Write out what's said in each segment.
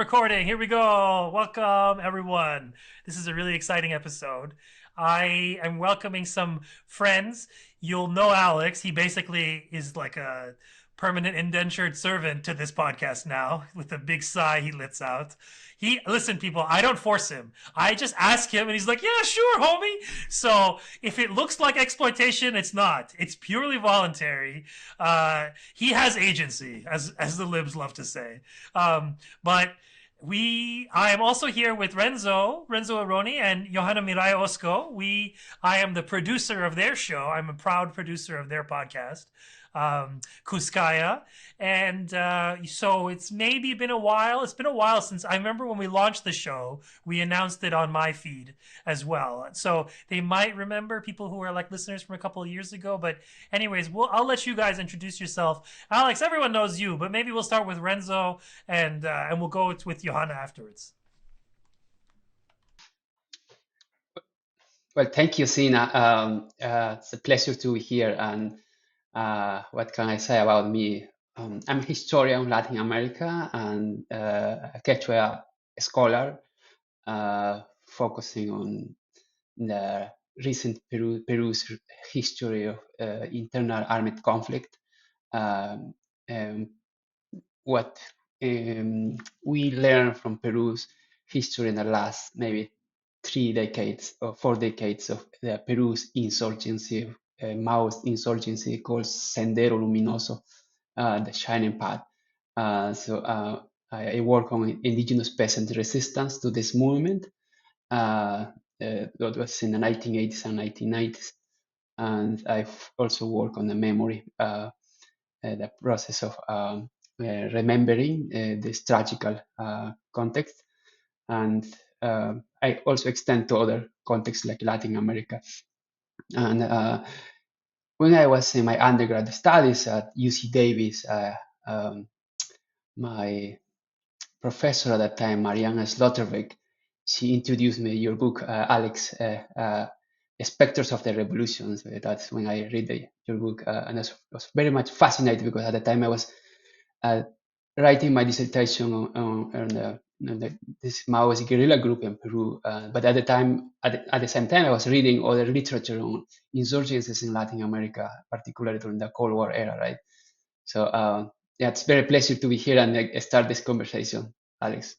recording. Here we go. Welcome, everyone. This is a really exciting episode. I am welcoming some friends. You'll know Alex. He basically is like a permanent indentured servant to this podcast now. With a big sigh, he lets out. Listen, people. I don't force him. I just ask him, and he's like, "Yeah, sure, homie." So if it looks like exploitation, it's not. It's purely voluntary. He has agency, as the libs love to say. But I am also here with Renzo Aroni, and Yojana Miraya Oscco. I am the producer of their show. I'm a proud producer of their podcast, Kuskalla. And so it's maybe been a while. It's been a while since I remember when we launched the show, we announced it on my feed as well. So they might remember, people who are like listeners from a couple of years ago. But anyways, I'll let you guys introduce yourself. Alex, everyone knows you, but maybe we'll start with Renzo and we'll go with Johanna afterwards. Well, thank you, Sina. It's a pleasure to be here. And what can I say about me? I'm a historian of Latin America and a Quechua scholar, focusing on the recent Peru's history of internal armed conflict. Um, um, what we learned from Peru's history in the last maybe 3 decades or 4 decades of Peru's insurgency, Mao's insurgency called Sendero Luminoso, the Shining Path. I work on indigenous peasant resistance to this movement. That was in the 1980s and 1990s. And I've also worked on the memory, the process of remembering this tragical context. And I also extend to other contexts like Latin America. And when I was in my undergrad studies at UC Davis, my professor at that time, Mariana Sloterdijk, she introduced me your book, Alex, Spectres of the Revolutions. That's when I read your book, and I was very much fascinated because at the time I was writing my dissertation on this Maoist guerrilla group in Peru. But at the same time, I was reading other literature on insurgencies in Latin America, particularly during the Cold War era, right? So yeah, it's very pleasure to be here and start this conversation, Alex.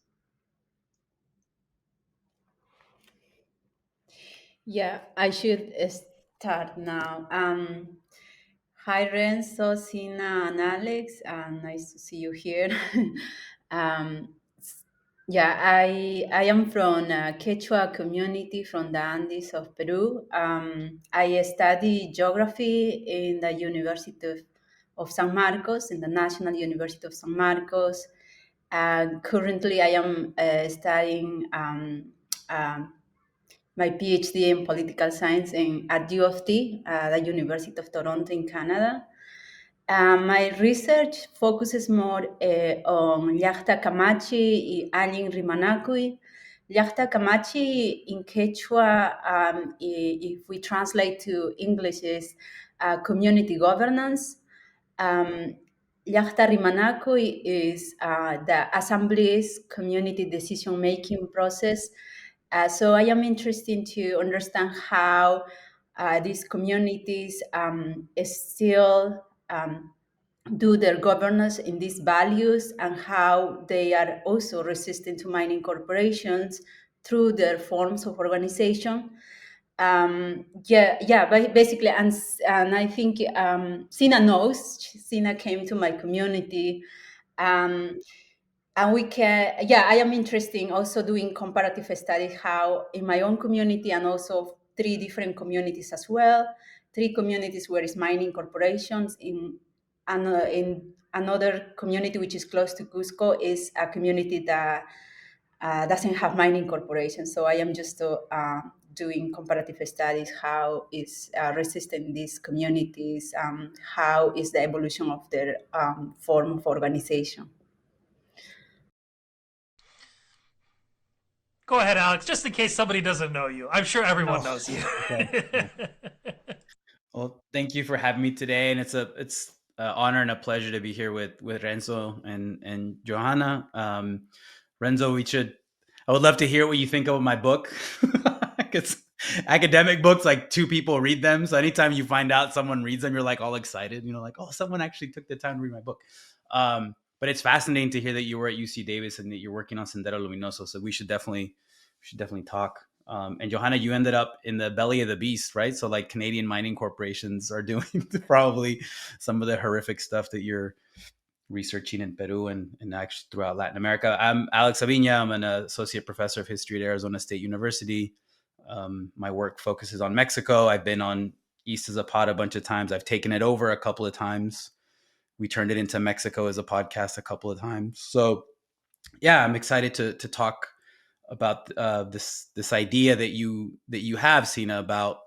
Yeah, I should start now. Hi, Renzo, Sina, and Alex. Nice to see you here. um, yeah, I am from a Quechua community from the Andes of Peru. I study geography in the University of San Marcos, in the National University of San Marcos. Currently, I am studying my PhD in political science at U of T, the University of Toronto in Canada. My research focuses more on Llacta Camachi y Alin Rimanakui. Llacta Camachi in Quechua, if we translate to English, is community governance. Llacta Rimanakui is the assembly's community decision-making process. So I am interested to understand how these communities still do their governance in these values and how they are also resistant to mining corporations through their forms of organization. But basically, and I think Sina knows. Sina came to my community. And we can, I am interested in also doing comparative studies, how in my own community and also 3 different communities as well, 3 communities where it's mining corporations. In another community which is close to Cusco is a community that doesn't have mining corporations. So I am just doing comparative studies, how is resistant these communities, how is the evolution of their form of organization. Go ahead, Alex, just in case somebody doesn't know you. I'm sure everyone knows you. Okay. Well, thank you for having me today, and it's an honor and a pleasure to be here with Renzo and Johanna. Renzo, I would love to hear what you think of my book. Because academic books, like 2 people read them. So anytime you find out someone reads them, you're like all excited, like, oh, someone actually took the time to read my book. But it's fascinating to hear that you were at UC Davis and that you're working on Sendero Luminoso. So we should definitely talk. And Yojana, you ended up in the belly of the beast, right? So like Canadian mining corporations are doing probably some of the horrific stuff that you're researching in Peru and actually throughout Latin America. I'm Alex Aviña. I'm an associate professor of history at Arizona State University. My work focuses on Mexico. I've been on East as a Pod a bunch of times. I've taken it over a couple of times. We turned it into Mexico as a podcast a couple of times. So yeah, I'm excited to talk about this idea that you have, Sina, about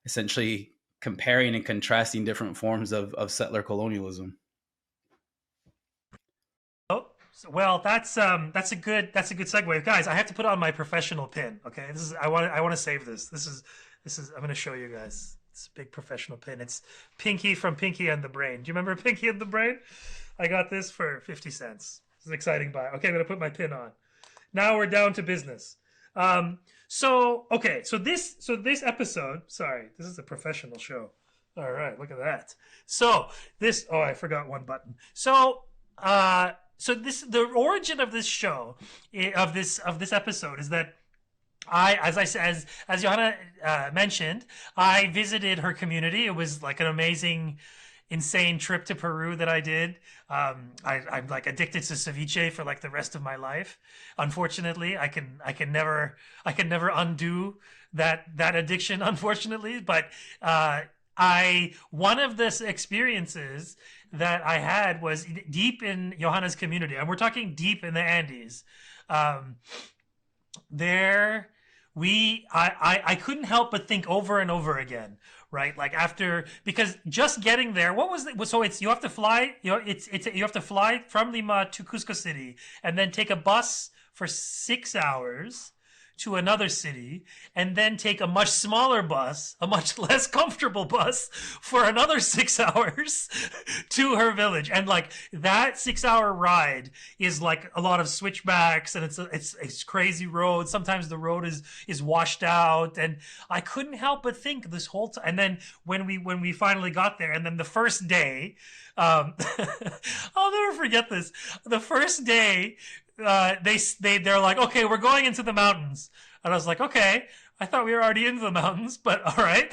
essentially comparing and contrasting different forms of settler colonialism. Oh, well, that's a good segue, guys. I have to put on my professional pin. Okay, I want to save this. This is I'm going to show you guys. It's a big professional pin. It's Pinky from Pinky and the Brain. Do you remember Pinky and the Brain? I got this for 50 cents. It's an exciting buy. Okay, I'm going to put my pin on. Now we're down to business. So this episode. Sorry, this is a professional show. All right, look at that. So this. Oh, I forgot one button. So the origin of this show, of this episode, is that as Johanna mentioned, I visited her community. It was like an amazing, insane trip to Peru that I did. I'm like addicted to ceviche for like the rest of my life. Unfortunately, I can never undo that addiction. Unfortunately, but one of the experiences that I had was deep in Johanna's community, and we're talking deep in the Andes. I couldn't help but think over and over again, right? Like because just getting there, what was it? So you have to fly, you have to fly from Lima to Cusco City and then take a bus for 6 hours to another city, and then take a much smaller bus, a much less comfortable bus, for another 6 hours to her village. And like that 6-hour ride is like a lot of switchbacks, and it's crazy roads. Sometimes the road is washed out, and I couldn't help but think this whole time. And then when we finally got there, and then the first day, I'll never forget this. The first day, they're like, okay, we're going into the mountains, and I was like, okay, I thought we were already into the mountains, but all right.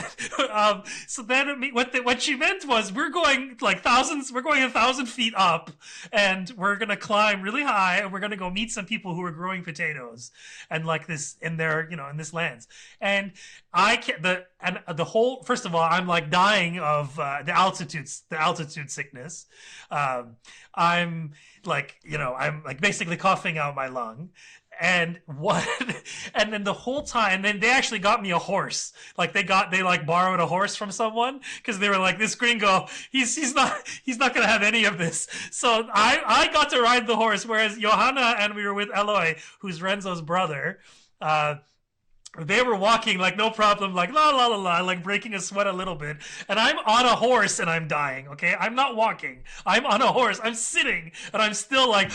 So then what she meant was we're going like we're going 1,000 feet up, and we're gonna climb really high, and we're gonna go meet some people who are growing potatoes, and like this in their in this lands. And the whole, first of all, I'm like dying of the altitude sickness. I'm like I'm like basically coughing out my lung. And then the whole time, then they actually got me a horse. Like they borrowed a horse from someone, because they were like, this gringo, he's not gonna have any of this. So I got to ride the horse, whereas Johanna and we were with Eloy, who's Renzo's brother. They were walking like no problem, like la la la la, like breaking a sweat a little bit. And I'm on a horse and I'm dying, okay? I'm not walking. I'm on a horse. I'm sitting and I'm still like,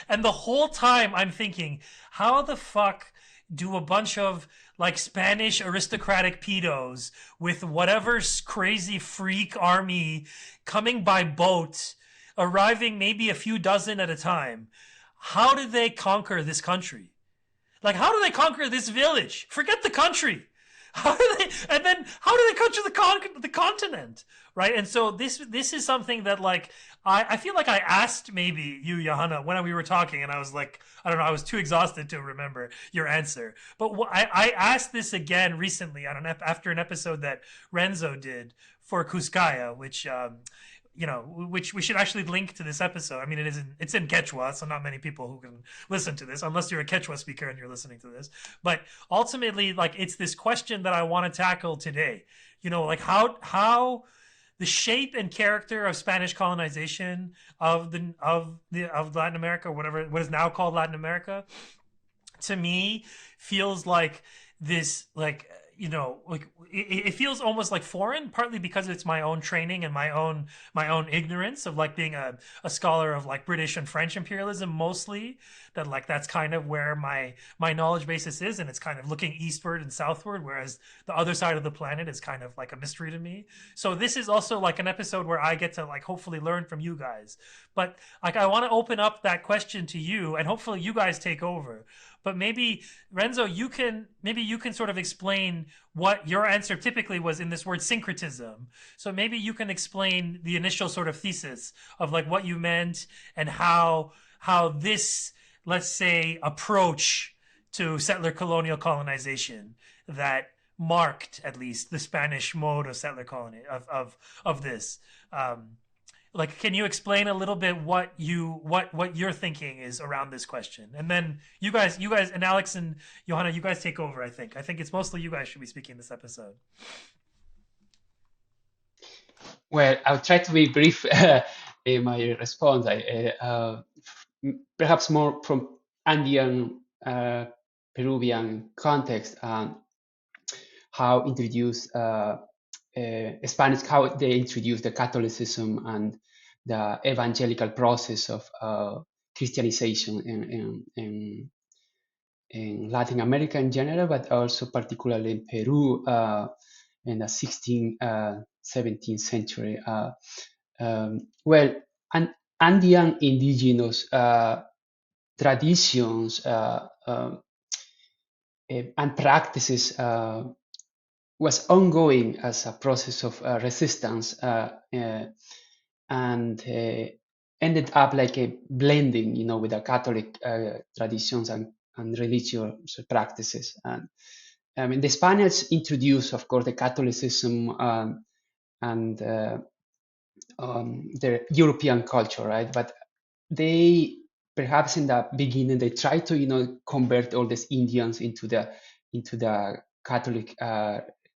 and the whole time I'm thinking, how the fuck do a bunch of like Spanish aristocratic pedos with whatever crazy freak army coming by boat, arriving maybe a few dozen at a time, how did they conquer this country? Like, how do they conquer this village? Forget the country. How do they conquer the continent? Right? And so this is something that like I feel like I asked maybe you, Johanna, when we were talking, and I was like, I don't know, I was too exhausted to remember your answer. But I asked this again recently after an episode that Renzo did for Kuskalla, which which we should actually link to this episode. I mean, it's in Quechua, so not many people who can listen to this, unless you're a Quechua speaker and you're listening to this. But ultimately, like, it's this question that I want to tackle today. Like how the shape and character of Spanish colonization of Latin America, what is now called Latin America, to me feels like this, like, you know, like it feels almost like foreign, partly because it's my own training and my own ignorance of like being a scholar of like British and French imperialism mostly. That like that's kind of where my knowledge basis is, and it's kind of looking eastward and southward, whereas the other side of the planet is kind of like a mystery to me. So this is also like an episode where I get to like hopefully learn from you guys. But like I want to open up that question to you, and hopefully you guys take over. But maybe Renzo, you can sort of explain what your answer typically was in this word syncretism. So maybe you can explain the initial sort of thesis of like what you meant and how this, let's say, approach to settler colonial colonization that marked at least the Spanish mode of settler colony of this. Like, can you explain a little bit what your thinking is around this question? And then you guys, and Alex and Yojana, you guys take over. I think it's mostly you guys should be speaking this episode. Well, I'll try to be brief in my response. Perhaps more from Andean Peruvian context, how introduced Spanish, how they introduced the Catholicism and the evangelical process of Christianization in Latin America in general, but also particularly in Peru in the 16th, 17th century. Well, Andean indigenous traditions and practices was ongoing as a process of resistance and ended up like a blending, with the Catholic traditions and religious practices. And I mean, the Spaniards introduced, of course, the Catholicism and their European culture, right? But they perhaps in the beginning they tried to convert all these Indians into the Catholic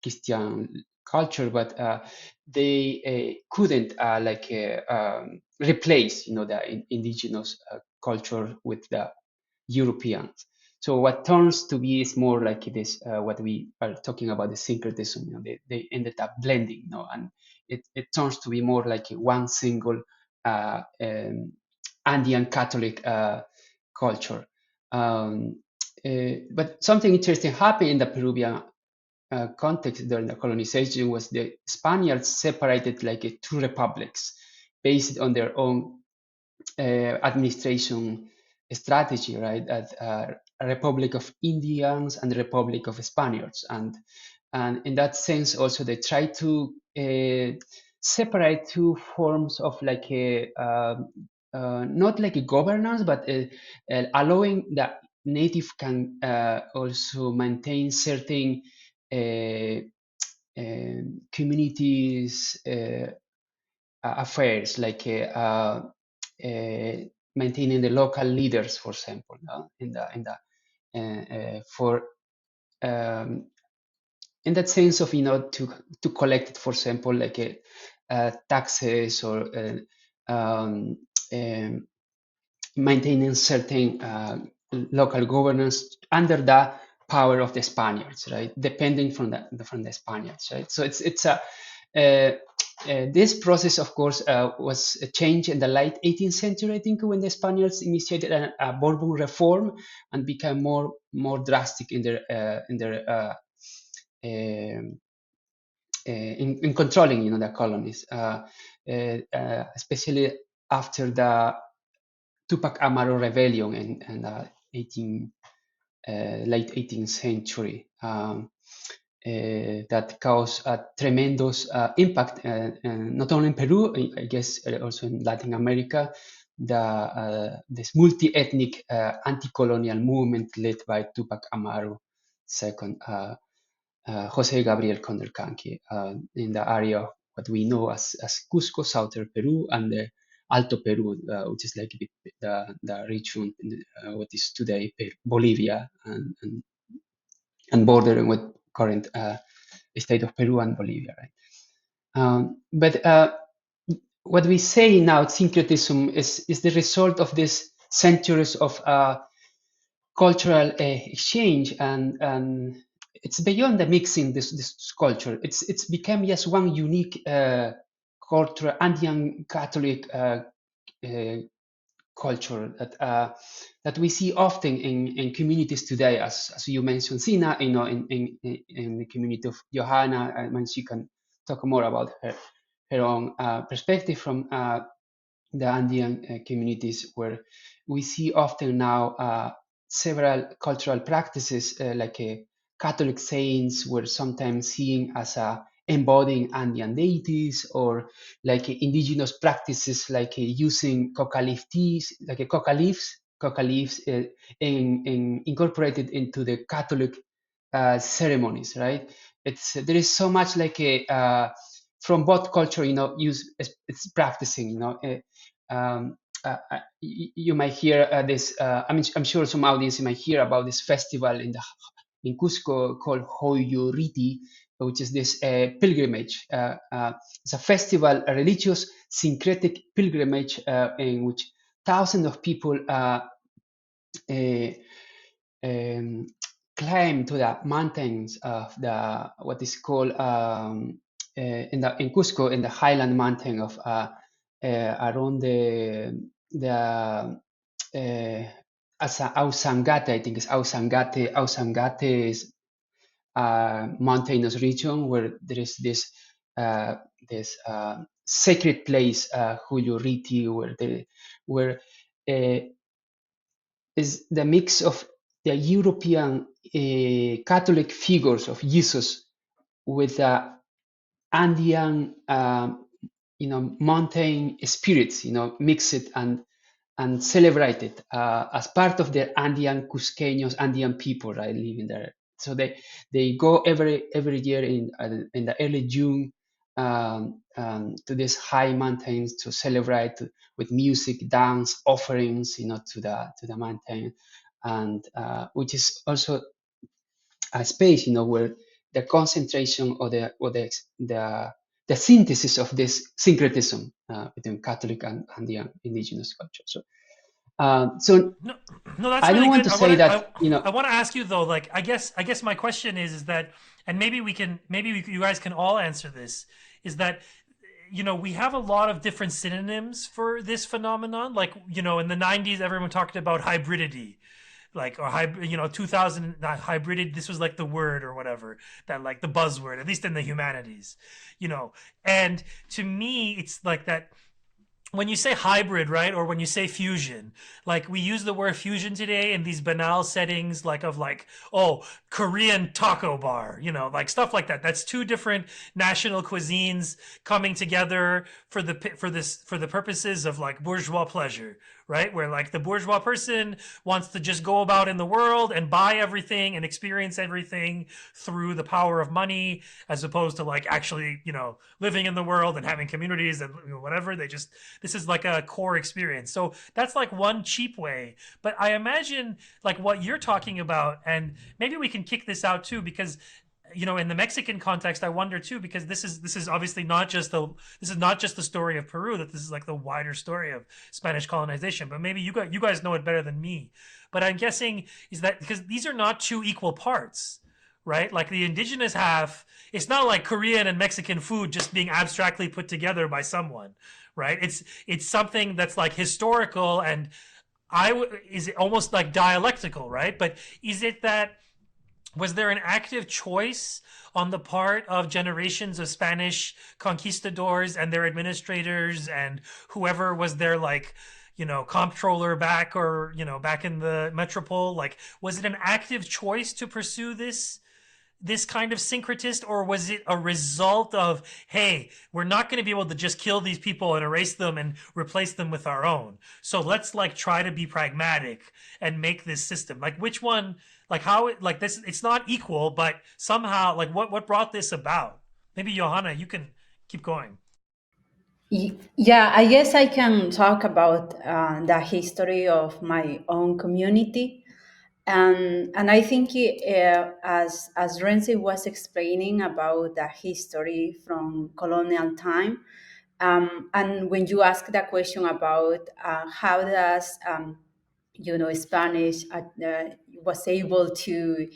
Christian culture, but they couldn't replace the indigenous culture with the Europeans. So what turns to be is more like this what we are talking about, the syncretism. They ended up blending, and it turns to be more like one single Andean Catholic culture. But something interesting happened in the Peruvian context during the colonization was the Spaniards separated like two republics based on their own administration strategy, right? A Republic of Indians and a Republic of Spaniards, and in that sense also they try to separate two forms of like a not like a governance, but allowing the native can also maintain certain communities affairs, like maintaining the local leaders, for example, in that sense of to collect, for example, like taxes or maintaining certain local governance under the power of the Spaniards, right? Depending from the Spaniards, right? So it's this process, of course, was changed in the late 18th century, I think, when the Spaniards initiated a Bourbon reform and became more drastic in controlling, the colonies, especially after the Tupac Amaru rebellion in the late 18th century. That caused a tremendous impact, not only in Peru, I guess also in Latin America. This multi-ethnic anti-colonial movement led by Tupac Amaru II, Jose Gabriel Condorcanqui, in the area of what we know as Cusco, southern Peru, and the Alto Peru, which is like the region what is today Bolivia and bordering with current state of Peru and Bolivia, right? But what we say now, syncretism, is the result of these centuries of cultural exchange and it's beyond the mixing this culture. It's become just one unique culture, Andean Catholic uh, culture that we see often in communities today, as you mentioned, Sina, in the community of Yojana, and she can talk more about her own perspective from the Andean communities, where we see often now several cultural practices like Catholic saints were sometimes seen as embodying Andean deities, or like indigenous practices like using coca leaf teas, like coca leaves incorporated into the Catholic ceremonies, right? There is so much like a from both culture, use it's practicing, you might hear this. I'm sure some audience might hear about this festival in Cusco called Hoyoriti, which is this pilgrimage. It's a festival, a religious syncretic pilgrimage in which thousands of people uh, um, climb to the mountains of the what is called in Cusco, in the highland mountain of around the Ausangate, I think it's Ausangate is mountainous region where there is uh, this sacred place, Huyuriti, where uh, is the mix of the European Catholic figures of Jesus with the Andean, mountain spirits, mix it and celebrate it as part of the Andean Cusqueños, Andean people, right, living there. So they go every year in the early June to these high mountains to celebrate with music, dance, offerings, to the mountain, and which is also a space, where the concentration or the synthesis of this syncretism between Catholic and the indigenous culture. So No, no, that's I don't really want good. to say that, I want to ask you though. Like, I guess my question is that, and you guys can all answer this. Is that we have a lot of different synonyms for this phenomenon. Like, in the '90s, everyone talked about hybridity, like, or 2000 not hybrid. This was like the word or whatever, that, like, the buzzword, at least in the humanities. And to me, it's like that when you say hybrid, right, or when you say fusion, like, we use the word fusion today in these banal settings, like, of, like, oh, Korean taco bar, like stuff like that. That's two different national cuisines coming together for the purposes of, like, bourgeois pleasure, right? Where, like, the bourgeois person wants to just go about in the world and buy everything and experience everything through the power of money, as opposed to, like, actually, living in the world and having communities and whatever. This is like a core experience. So that's like one cheap way. But I imagine, like, what you're talking about, and maybe we can kick this out too, because in the Mexican context, I wonder too, because this is obviously not just the story of Peru. That this is like the wider story of Spanish colonization. But maybe you guys know it better than me. But I'm guessing is that because these are not two equal parts, right? Like, the indigenous half, it's not like Korean and Mexican food just being abstractly put together by someone, right? It's something that's, like, historical, and is it almost like dialectical, right? But is it that, was there an active choice on the part of generations of Spanish conquistadors and their administrators and whoever was their, like, comptroller back in the metropole? Like, was it an active choice to pursue this kind of syncretist, or was it a result of, hey, we're not going to be able to just kill these people and erase them and replace them with our own, so let's, like, try to be pragmatic and make this system, like, which one, like, how it, like, this, it's not equal, but somehow, like, what brought this about? Maybe Johanna, you can keep going. Yeah, I guess I can talk about the history of my own community, and I think as Renzi was explaining about the history from colonial time, and when you ask the question about how does Spanish was able to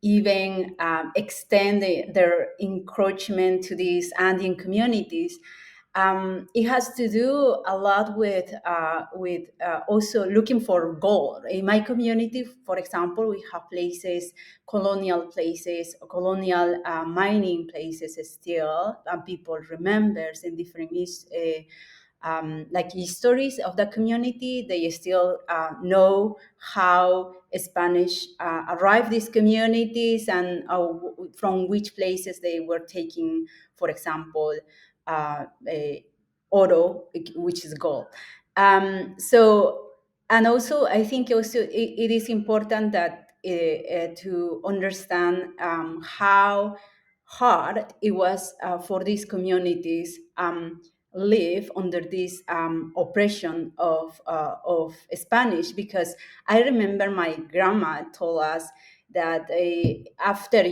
even extend their encroachment to these Andean communities. It has to do a lot with also looking for gold. In my community, for example, we have places, colonial mining places still, and people remembers in different like histories of the community. They still know how Spanish arrived these communities and from which places they were taking, for example, oro, which is gold. So, and also I think also it is important that to understand how hard it was for these communities live under this oppression of Spanish, because I remember my grandma told us that after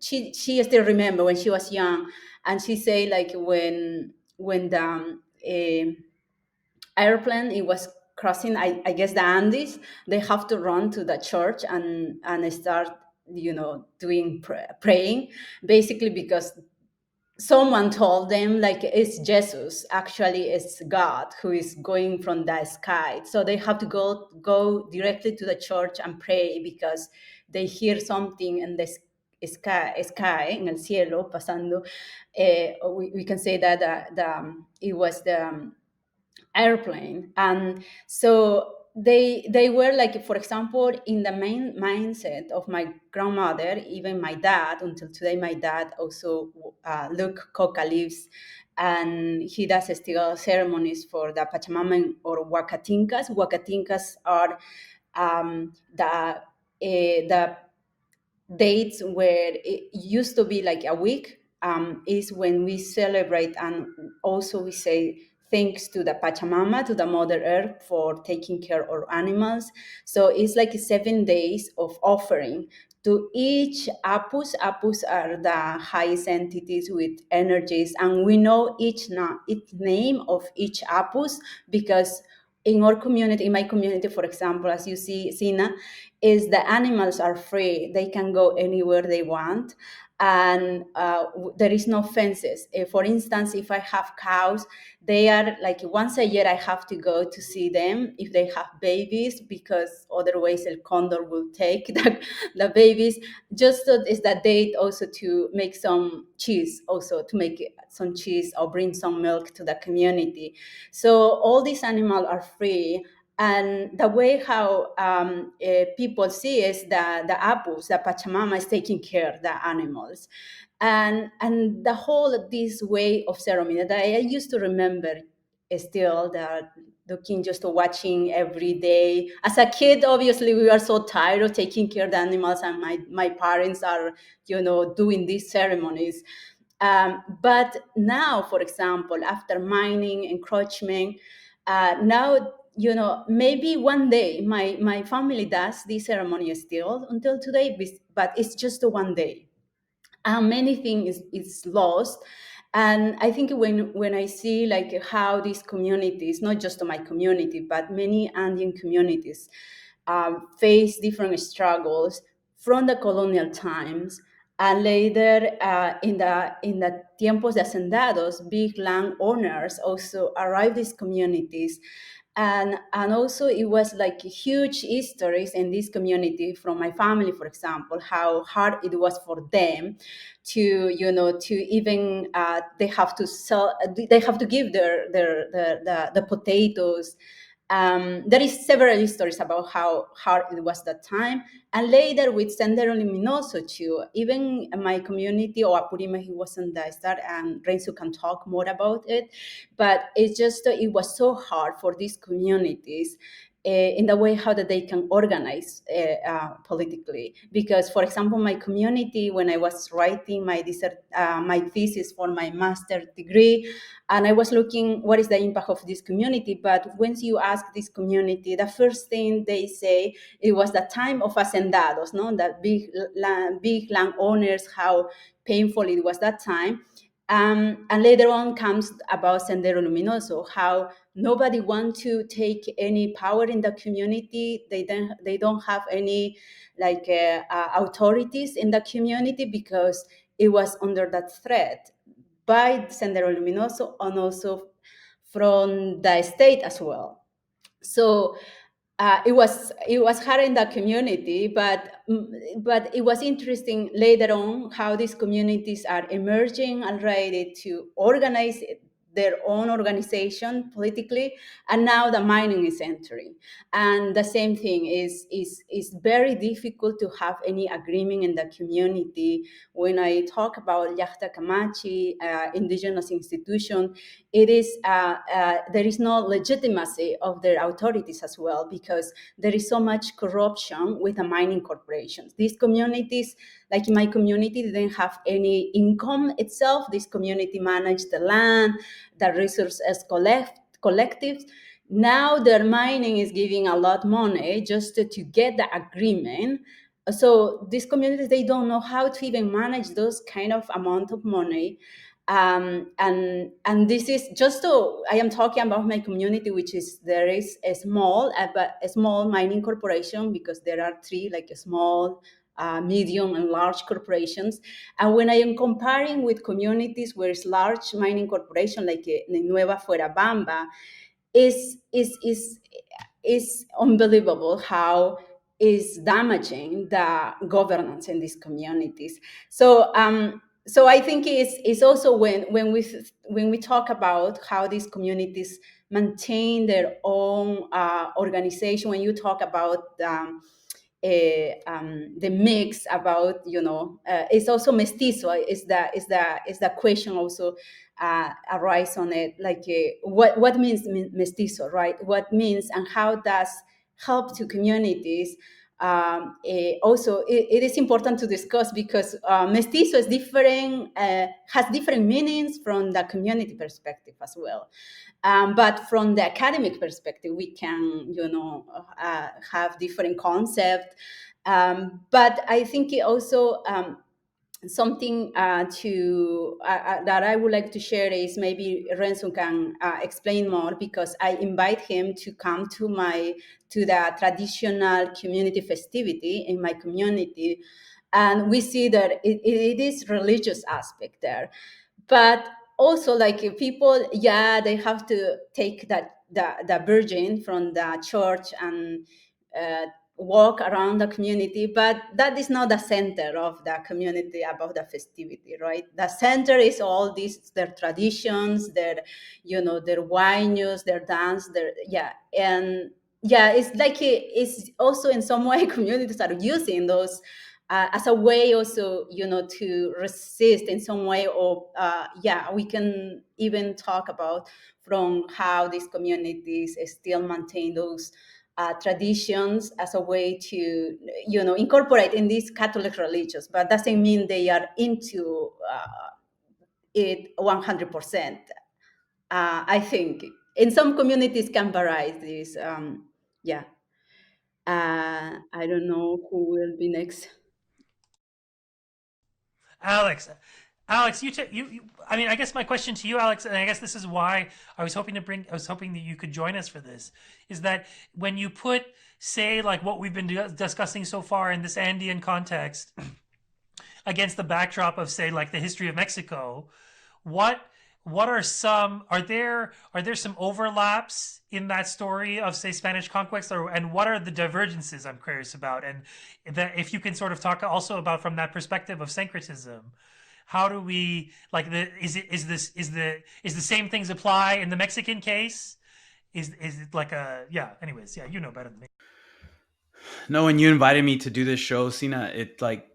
she still remember when she was young, and she say like when the airplane it was crossing, I guess the Andes, they have to run to the church and start doing praying, basically because someone told them like it's Jesus, actually it's God who is going from the sky. So they have to go directly to the church and pray because they hear something in the sky en el cielo pasando. We can say that it was the airplane. And so they were like, for example, in the main mindset of my grandmother, even my dad, until today my dad also look coca leaves, and he does still ceremonies for the Pachamama or Huacatinkas. Huacatinkas are the dates where it used to be like a week, is when we celebrate, and also we say thanks to the Pachamama, to the Mother Earth, for taking care of animals. So it's like 7 days of offering to each apus. Apus are the highest entities with energies, and we know each name of each apus because in our community, in my community, for example, as you see, Sina, is the animals are free. They can go anywhere they want. And there is no fences. For instance, if I have cows, they are like once a year I have to go to see them if they have babies, because otherwise El Condor will take the babies. Just so is that date also to make some cheese, also to make some cheese or bring some milk to the community. So all these animals are free. And the way how people see is the apus, the Pachamama is taking care of the animals. And the whole this way of ceremony that I used to remember still, that looking, just watching every day. As a kid, obviously, we are so tired of taking care of the animals, and my parents are, doing these ceremonies. But now, for example, after mining, encroachment, now, maybe one day my family does this ceremony still until today, but it's just one day. And many things is lost. And I think when I see like how these communities, not just my community, but many Andean communities, face different struggles from the colonial times, and later in the tiempos de hacendados, big land owners also arrived these communities. And also it was like huge histories in this community from my family, for example, how hard it was for them to even they have to sell, they have to give the potatoes. There is several stories about how hard it was that time. And later with Sendero Luminoso too, even my community, or Apurima, he wasn't the start, and Renzo can talk more about it. But it's just, it was so hard for these communities in the way how that they can organize politically. Because, for example, my community, when I was writing my thesis for my master's degree, and I was looking what is the impact of this community. But once you ask this community, the first thing they say, it was the time of hacendados, no, that big landowners, how painful it was that time. And later on comes about Sendero Luminoso, how nobody wants to take any power in the community. They don't have any authorities in the community because it was under that threat by Sendero Luminoso and also from the state as well. So it was hard in the community, but it was interesting later on how these communities are emerging and ready to organize their own organization politically, and now the mining is entering. And the same thing is very difficult to have any agreement in the community. When I talk about Llacta Camachi, indigenous institution, it is there is no legitimacy of their authorities as well, because there is so much corruption with the mining corporations. These communities, like in my community, didn't have any income itself. This community managed the land, the resources collectives. Now their mining is giving a lot money just to get the agreement. So these communities, they don't know how to even manage those kind of amount of money. And this is just so I am talking about my community, which is there is a small mining corporation, because there are three, like a small, medium and large corporations. And when I am comparing with communities where it's large mining corporation like Nueva Fuerabamba, is unbelievable how is damaging the governance in these communities. So I think it's also when we talk about how these communities maintain their own organization. When you talk about the mix about it's also mestizo is the question also arise on it, like what means mestizo, right? What means and how does help to communities. Also it is important to discuss, because mestizo is different, has different meanings from the community perspective as well. But from the academic perspective, we can, have different concepts. But I think it also something that I would like to share is maybe Renzo can explain more, because I invite him to come to the traditional community festivity in my community, and we see that it is religious aspect there. But also, like, if people, they have to take the virgin from the church and uh, walk around the community, but that is not the center of the community about the festivity, right? The center is all these, their traditions, their winos, their dance, it's like it's also in some way communities are using those as a way also, to resist in some way. Or we can even talk about from how these communities still maintain those traditions as a way to, incorporate in these Catholic religions, but doesn't mean they are into it 100%. I think in some communities can vary this. Yeah. I don't know who will be next. Alex, Alex, I mean, I guess my question to you, Alex, and I guess this is why I was hoping that you could join us for this, is that when you put, say, like what we've been discussing so far in this Andean context against the backdrop of, say, like the history of Mexico, what are there some overlaps in that story of, say, Spanish conquest, and what are the divergences I'm curious about? And that if you can sort of talk also about from that perspective of syncretism, how do we, like, is the same things apply in the Mexican case? Is it like anyways, you know better than me. No, when you invited me to do this show, Sina, it like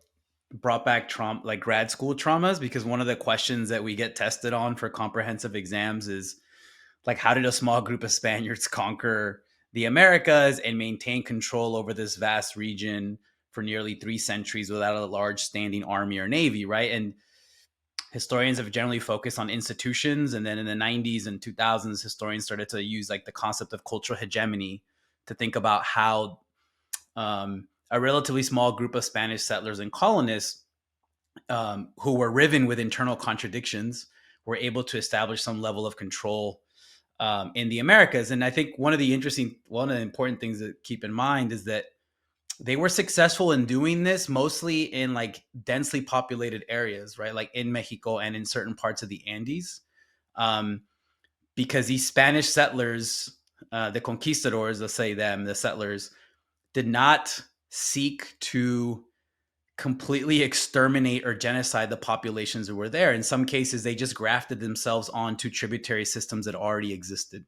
brought back trauma, like grad school traumas, because one of the questions that we get tested on for comprehensive exams is like, how did a small group of Spaniards conquer the Americas and maintain control over this vast region for nearly 3 centuries without a large standing army or navy, right? And historians have generally focused on institutions, and then in the 90s and 2000s, historians started to use like the concept of cultural hegemony to think about how a relatively small group of Spanish settlers and colonists, who were riven with internal contradictions, were able to establish some level of control in the Americas. And I think one of the important things to keep in mind is that they were successful in doing this mostly in like densely populated areas, right? Like in Mexico and in certain parts of the Andes. Because these Spanish settlers, the conquistadors, let's say them, the settlers, did not seek to completely exterminate or genocide the populations that were there. In some cases, they just grafted themselves onto tributary systems that already existed.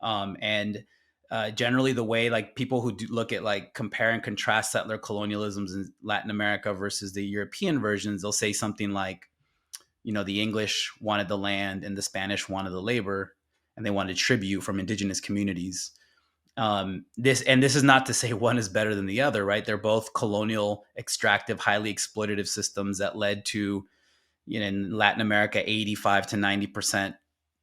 And generally the way like people who do look at like compare and contrast settler colonialisms in Latin America versus the European versions, they'll say something like, the English wanted the land and the Spanish wanted the labor, and they wanted tribute from indigenous communities. This is not to say one is better than the other, right? They're both colonial, extractive, highly exploitative systems that led to, in Latin America, 85 to 90%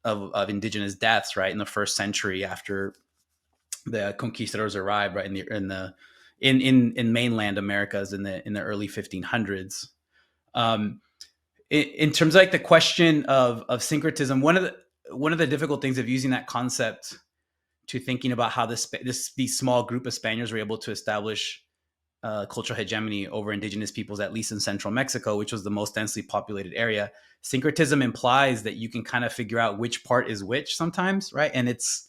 of indigenous deaths, right, in the first century after the conquistadors arrived, right, in mainland Americas in the early 1500s. In terms of like the question of syncretism, one of the difficult things of using that concept to thinking about how these small group of Spaniards were able to establish cultural hegemony over indigenous peoples, at least in central Mexico, which was the most densely populated area. Syncretism implies that you can kind of figure out which part is which sometimes, right? And it's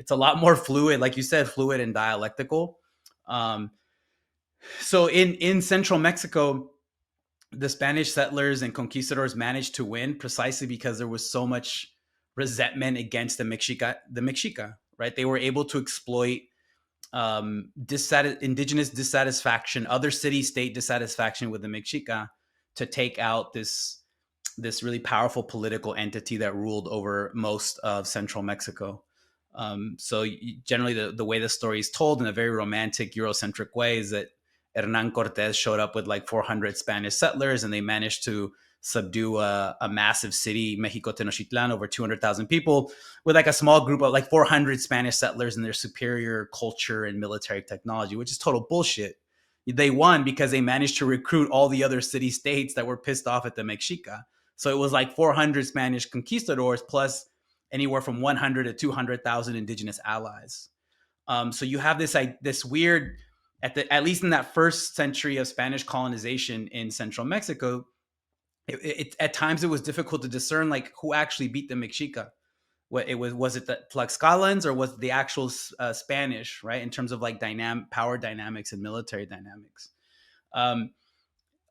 a lot more fluid, like you said, fluid and dialectical. So in central Mexico, the Spanish settlers and conquistadors managed to win precisely because there was so much resentment against the Mexica, right? They were able to exploit indigenous dissatisfaction, other city-state dissatisfaction with the Mexica to take out this really powerful political entity that ruled over most of central Mexico. So generally the way the story is told in a very romantic Eurocentric way is that Hernan Cortés showed up with like 400 Spanish settlers, and they managed to subdue a massive city, Mexico Tenochtitlan, over 200,000 people, with like a small group of like 400 Spanish settlers and their superior culture and military technology, which is total bullshit. They won because they managed to recruit all the other city-states that were pissed off at the Mexica. So it was like 400 Spanish conquistadors plus anywhere from 100 to 200,000 indigenous allies. So you have this weird, at least in that first century of Spanish colonization in central Mexico, at times it was difficult to discern like who actually beat the Mexica. Was it the Tlaxcalans or was it the actual Spanish, right? In terms of like power dynamics and military dynamics.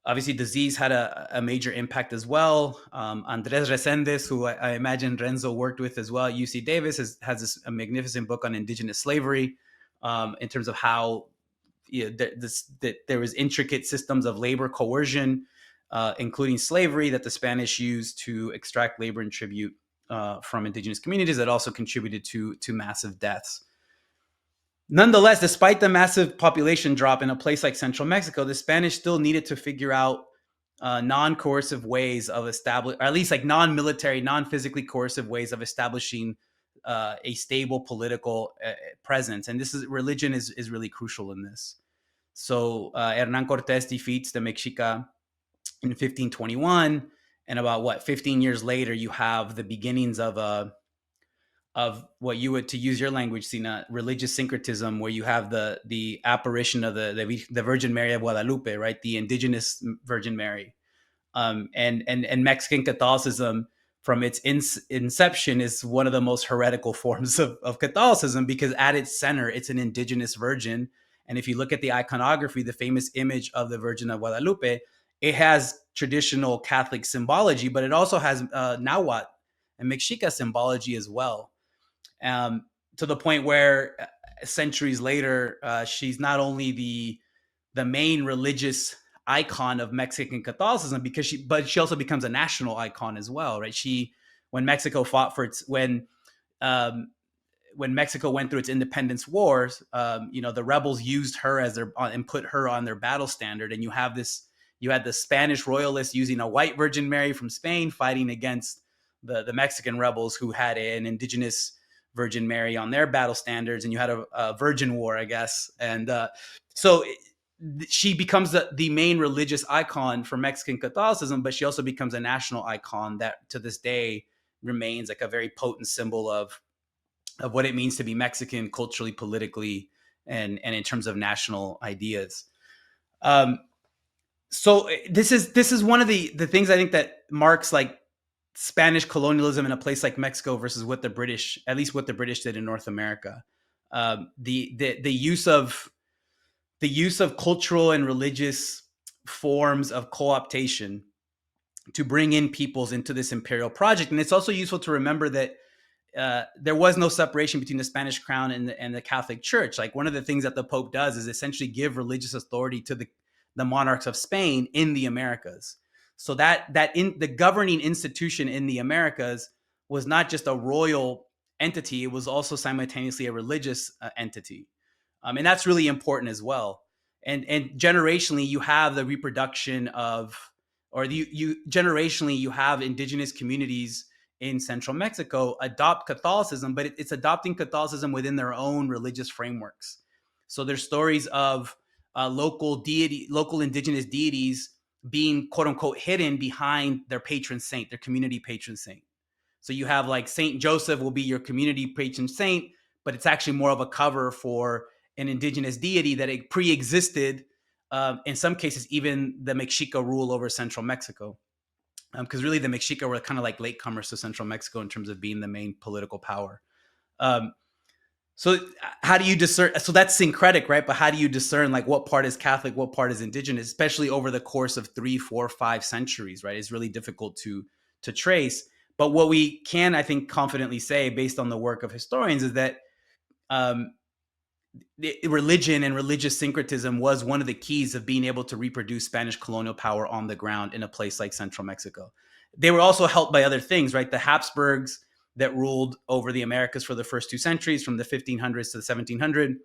Obviously, disease had a major impact as well. Andres Reséndez, who I imagine Renzo worked with as well at UC Davis, has a magnificent book on indigenous slavery in terms of how there was intricate systems of labor coercion, including slavery, that the Spanish used to extract labor and tribute from indigenous communities that also contributed to massive deaths. Nonetheless, despite the massive population drop in a place like central Mexico, the Spanish still needed to figure out non-coercive ways of establishing, or at least like non-military, non-physically coercive ways of establishing a stable political presence. And religion is really crucial in this. So Hernan Cortés defeats the Mexica in 1521, and about 15 years later, you have the beginnings of what you would, to use your language, Sina, religious syncretism, where you have the apparition of the Virgin Mary of Guadalupe, right, the indigenous Virgin Mary, and Mexican Catholicism from its inception is one of the most heretical forms of Catholicism, because at its center, it's an indigenous virgin. And if you look at the iconography, the famous image of the Virgin of Guadalupe, it has traditional Catholic symbology, but it also has Nahuatl and Mexica symbology as well. To the point where centuries later, she's not only the main religious icon of Mexican Catholicism, but she also becomes a national icon as well, right? When Mexico fought for when Mexico went through its independence wars, the rebels used her and put her on their battle standard. And you had the Spanish royalists using a white Virgin Mary from Spain fighting against the Mexican rebels who had an indigenous Virgin Mary on their battle standards. And you had a virgin war, I guess. And so she becomes the main religious icon for Mexican Catholicism, but she also becomes a national icon that to this day remains like a very potent symbol of what it means to be Mexican culturally, politically, and in terms of national ideas. So this is one of the things I think that marks like Spanish colonialism in a place like Mexico versus what the British, at least what the British did in North America. The use of cultural and religious forms of co-optation to bring in peoples into this imperial project. And it's also useful to remember that there was no separation between the Spanish crown and the Catholic Church. Like one of the things that the Pope does is essentially give religious authority to the monarchs of Spain in the Americas. So that in the governing institution in the Americas was not just a royal entity; it was also simultaneously a religious entity, and that's really important as well. And generationally, you have the reproduction of, or generationally you have indigenous communities in central Mexico adopt Catholicism, but it's adopting Catholicism within their own religious frameworks. So there's stories of local indigenous deities being quote unquote hidden behind their patron saint, their community patron saint. So you have like Saint Joseph will be your community patron saint, but it's actually more of a cover for an indigenous deity that it pre-existed. In some cases, even the Mexica rule over central Mexico. Because really the Mexica were kind of like latecomers to central Mexico in terms of being the main political power. So how do you discern? So that's syncretic, right? But how do you discern like what part is Catholic, what part is indigenous, especially over the course of 3, 4, 5 centuries, right? It's really difficult to trace. But what we can, I think, confidently say based on the work of historians is that religion and religious syncretism was one of the keys of being able to reproduce Spanish colonial power on the ground in a place like central Mexico. They were also helped by other things, right? The Habsburgs that ruled over the Americas for the first 2 centuries, from the 1500s to the 1700s.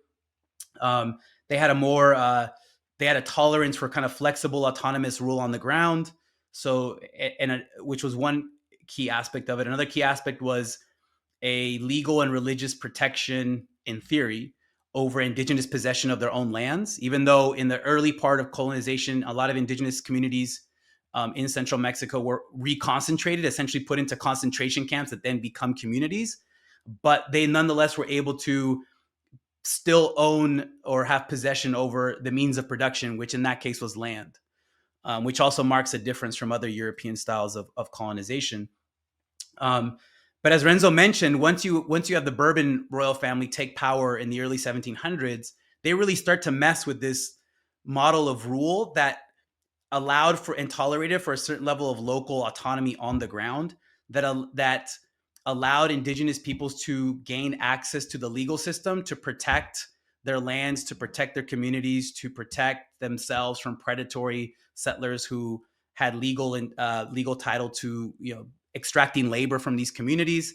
They had they had a tolerance for kind of flexible, autonomous rule on the ground. So, which was one key aspect of it. Another key aspect was a legal and religious protection, in theory, over indigenous possession of their own lands. Even though in the early part of colonization, a lot of indigenous communities in central Mexico were reconcentrated, essentially put into concentration camps that then become communities. But they nonetheless were able to still own or have possession over the means of production, which in that case was land, which also marks a difference from other European styles of colonization. But as Renzo mentioned, once you have the Bourbon royal family take power in the early 1700s, they really start to mess with this model of rule that allowed for and tolerated for a certain level of local autonomy on the ground, that allowed indigenous peoples to gain access to the legal system to protect their lands, to protect their communities, to protect themselves from predatory settlers who had legal title to extracting labor from these communities.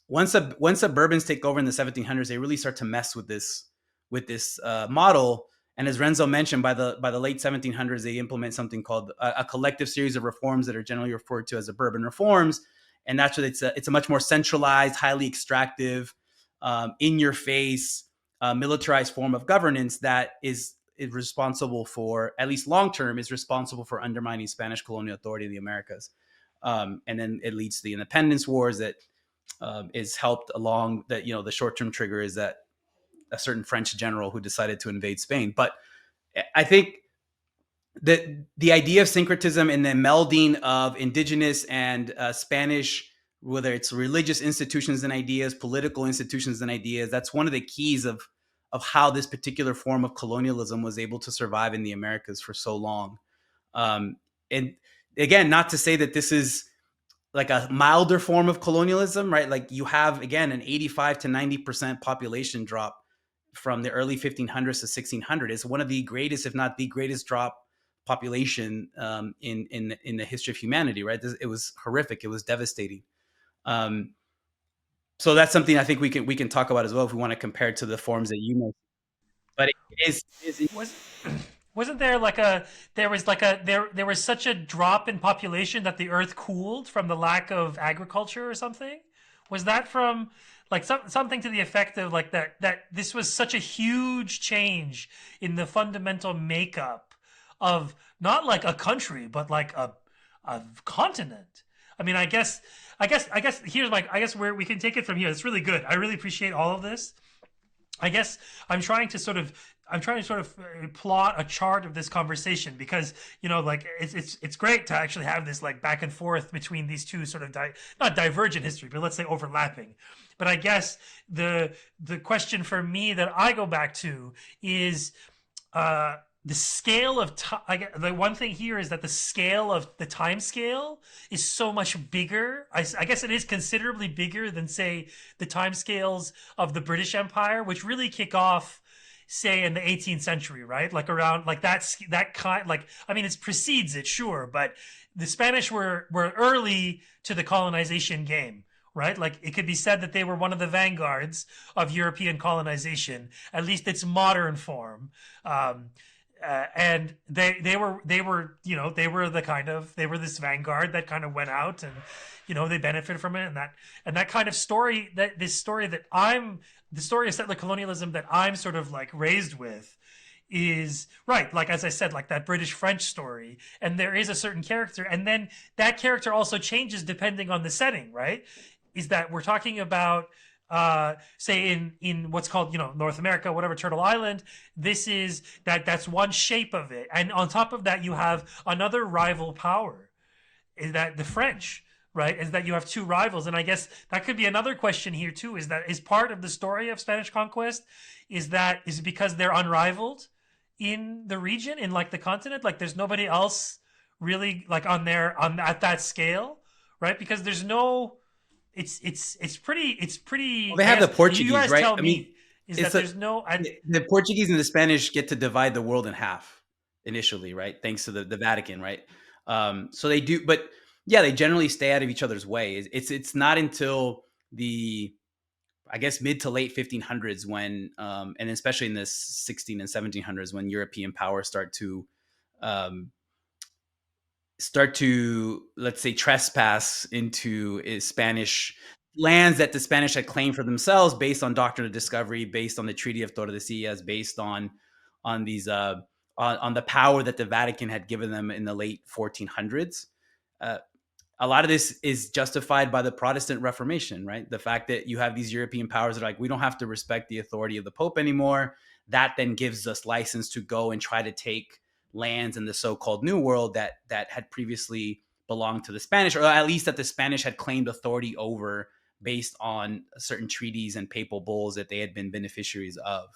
Once the Bourbons take over in the 1700s, they really start to mess with this model. And as Renzo mentioned, by the late 1700s, they implement something called a collective series of reforms that are generally referred to as the Bourbon reforms. And that's what it's a much more centralized, highly extractive, in your face, militarized form of governance that is responsible for, at least long term, is responsible for undermining Spanish colonial authority in the Americas. And then it leads to the independence wars that is helped along that, the short-term trigger is that a certain French general who decided to invade Spain. But I think that the idea of syncretism and the melding of indigenous and Spanish, whether it's religious institutions and ideas, political institutions and ideas, that's one of the keys of how this particular form of colonialism was able to survive in the Americas for so long. And again, not to say that this is like a milder form of colonialism, right? Like you have, again, an 85 to 90% population drop from the early 1500s to 1600. It's one of the greatest, if not the greatest drop population in the history of humanity, right? It was horrific. It was devastating. So that's something I think we can talk about as well if we want to compare it to the forms that you know. But it is Wasn't there there was such a drop in population that the earth cooled from the lack of agriculture or something? Was that from like something to the effect of like that this was such a huge change in the fundamental makeup of not like a country but like a continent? I mean, I guess here's my, I guess where we can take it from here. It's really good. I really appreciate all of this. I guess I'm trying to sort of plot a chart of this conversation because like it's great to actually have this like back and forth between these two sort of not divergent history, but let's say overlapping. But I guess the question for me that I go back to is the scale of time. The one thing here is that the scale of the time scale is so much bigger. I guess it is considerably bigger than, say, the time scales of the British Empire, which really kick off, say, in the 18th century, right? Like around like that kind. Like, I mean, it precedes it, sure, but the Spanish were early to the colonization game. Right, like it could be said that they were one of the vanguards of European colonization, at least its modern form. And they were they were this vanguard that kind of went out and they benefited from it, and that kind of story, the story of settler colonialism that I'm sort of like raised with is right, like as I said, like that British French story, and there is a certain character, and then that character also changes depending on the setting, right? Is that we're talking about say in what's called North America, whatever, Turtle Island. This is that's one shape of it, and on top of that you have another rival power, is that the French, right? Is that you have two rivals, and I guess that could be another question here too. Is that is part of the story of Spanish conquest? Is it because they're unrivaled in the region, in like the continent? Like there's nobody else really like on at that scale, right? Because there's no it's pretty. Well, they have the Portuguese, you guys right? tell I me, mean, is that there's no the Portuguese and the Spanish get to divide the world in half initially, right? Thanks to the Vatican, right? So they do, but yeah, they generally stay out of each other's way. It's not until the, I guess, mid to late 1500s when, and especially in the 16 and 1700s, when European powers start to, let's say, trespass into Spanish lands that the Spanish had claimed for themselves based on doctrine of discovery, based on the Treaty of Tordesillas, based on these on the power that the Vatican had given them in the late 1400s. A lot of this is justified by the Protestant Reformation, right? The fact that you have these European powers that are like, we don't have to respect the authority of the Pope anymore. That then gives us license to go and try to take lands in the so-called New World that had previously belonged to the Spanish, or at least that the Spanish had claimed authority over based on certain treaties and papal bulls that they had been beneficiaries of.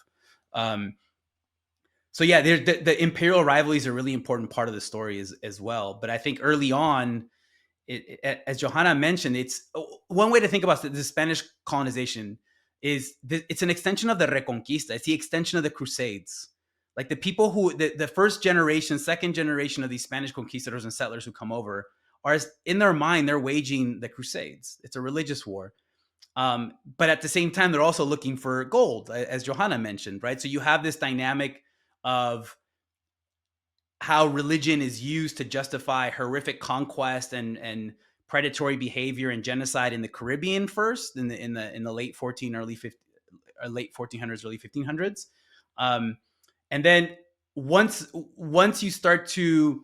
So yeah, the imperial rivalry is a really important part of the story as well. But I think early on, as Yojana mentioned, it's one way to think about the Spanish colonization is it's an extension of the Reconquista. It's the extension of the Crusades. Like the people who, the first generation, second generation of these Spanish conquistadors and settlers who come over are, in their mind, they're waging the Crusades. It's a religious war. But at the same time, they're also looking for gold, as Yojana mentioned, right? So you have this dynamic of how religion is used to justify horrific conquest and predatory behavior and genocide in the Caribbean first, in the late 1400s, early 1500s. And then once you start to,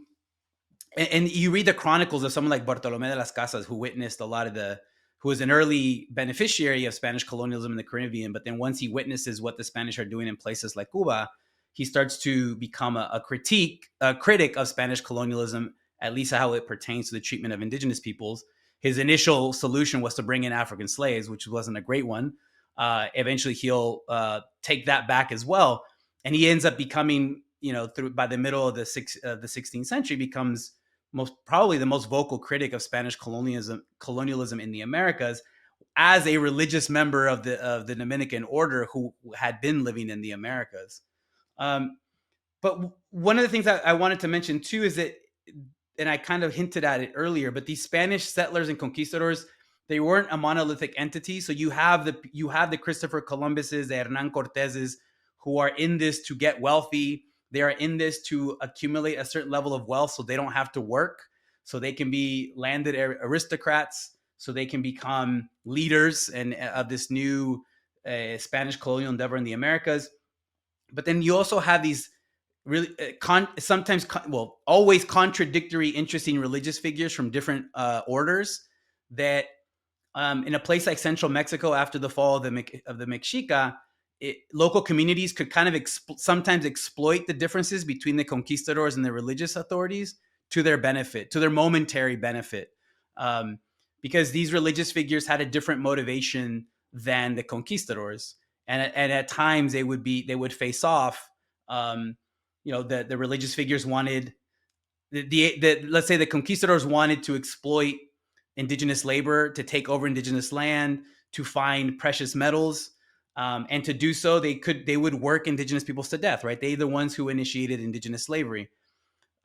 and you read the chronicles of someone like Bartolomé de las Casas, who witnessed a lot of who was an early beneficiary of Spanish colonialism in the Caribbean, but then once he witnesses what the Spanish are doing in places like Cuba, he starts to become a critic of Spanish colonialism, at least how it pertains to the treatment of indigenous peoples. His initial solution was to bring in African slaves, which wasn't a great one. Eventually, he'll take that back as well, and he ends up becoming, by the middle of the 16th century, becomes probably the most vocal critic of Spanish colonialism in the Americas, as a religious member of the Dominican order who had been living in the Americas. But one of the things that I wanted to mention too is that, and I kind of hinted at it earlier, but these Spanish settlers and conquistadors, they weren't a monolithic entity. So you have the Christopher Columbuses, the Hernan Corteses, who are in this to get wealthy. They are in this to accumulate a certain level of wealth so they don't have to work, so they can be landed aristocrats, so they can become leaders of this new Spanish colonial endeavor in the Americas. But then you also have these really always contradictory, interesting religious figures from different orders that in a place like central Mexico after the fall of the Mexica, local communities could kind of sometimes exploit the differences between the conquistadors and the religious authorities to their benefit, to their momentary benefit, because these religious figures had a different motivation than the conquistadors, and at times they would face off. The religious figures wanted let's say the conquistadors wanted to exploit indigenous labor, to take over indigenous land, to find precious metals, and to do so they would work indigenous peoples to death, right? They're the ones who initiated indigenous slavery.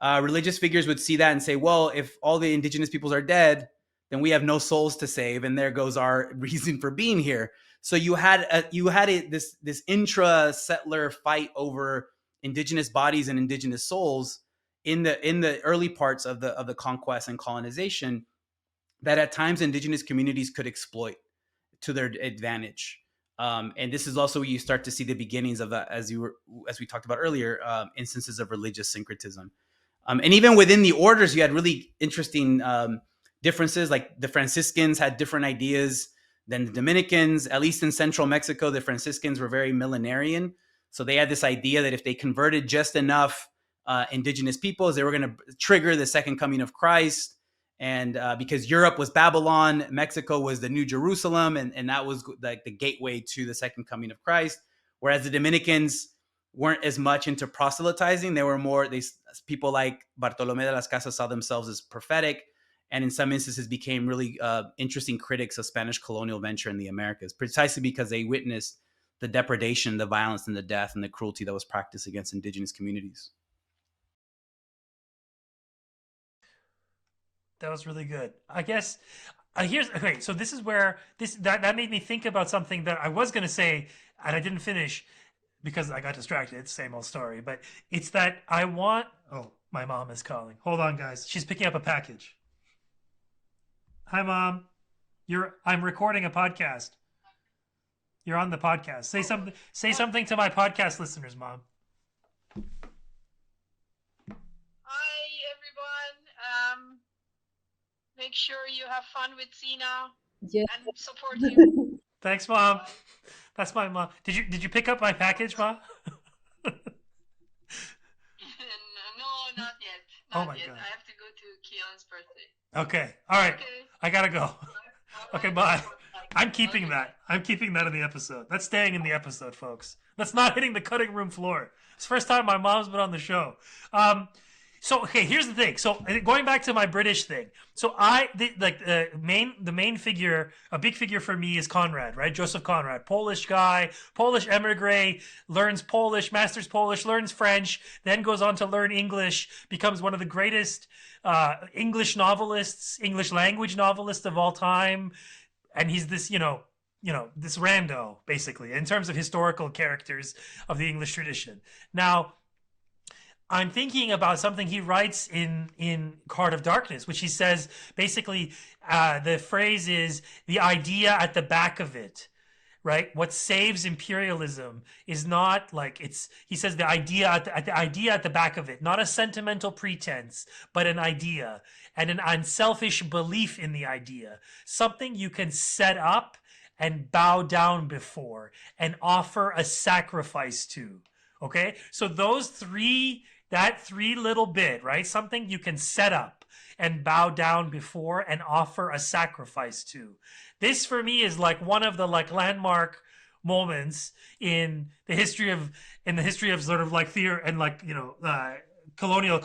Religious figures would see that and say, well, if all the indigenous peoples are dead, then we have no souls to save, and there goes our reason for being here. So you had this intra settler fight over indigenous bodies and indigenous souls in the early parts of the conquest and colonization, that at times indigenous communities could exploit to their advantage. And this is also where you start to see the beginnings of as we talked about earlier, instances of religious syncretism. And even within the orders, you had really interesting differences. Like the Franciscans had different ideas than the Dominicans. At least in central Mexico, the Franciscans were very millenarian. So they had this idea that if they converted just enough indigenous peoples, they were going to trigger the second coming of Christ. And because Europe was Babylon, Mexico was the New Jerusalem, and that was like the gateway to the second coming of Christ. Whereas the Dominicans weren't as much into proselytizing. They were more, people like Bartolomé de las Casas saw themselves as prophetic, and in some instances became really interesting critics of Spanish colonial venture in the Americas, precisely because they witnessed the depredation, the violence, and the death, and the cruelty that was practiced against indigenous communities. That was really good. I guess okay. So this is where that made me think about something that I was going to say and I didn't finish because I got distracted. It's the same old story, but it's that I want. Oh, my mom is calling. Hold on, guys. She's picking up a package. Hi, Mom. I'm recording a podcast. You're on the podcast. Say something. Say something to my podcast listeners, Mom. Hi, everyone. Make sure you have fun with Sina and support you. Thanks, Mom. That's my mom. Did you pick up my package, Mom? No, not yet. Not yet. God. I have to go to Keon's birthday. Okay. All right. Okay. I gotta go. Okay, bye. I'm keeping that. I'm keeping that in the episode. That's staying in the episode, folks. That's not hitting the cutting room floor. It's the first time my mom's been on the show. So okay, here's the thing. So going back to my British thing. So the main figure, a big figure for me is Conrad, right? Joseph Conrad, Polish guy, Polish emigre, learns Polish, masters Polish, learns French, then goes on to learn English, becomes one of the greatest English novelists, English language novelists of all time, and he's this, this rando basically in terms of historical characters of the English tradition. Now, I'm thinking about something he writes in Heart of Darkness, which he says basically the phrase is the idea at the back of it, right? What saves imperialism is not like he says the idea at the back of it, not a sentimental pretense, but an idea and an unselfish belief in the idea, something you can set up and bow down before and offer a sacrifice to. Okay, so that three little bit, right? Something you can set up and bow down before and offer a sacrifice to. This for me is like one of the landmark moments in the history of sort of like colonial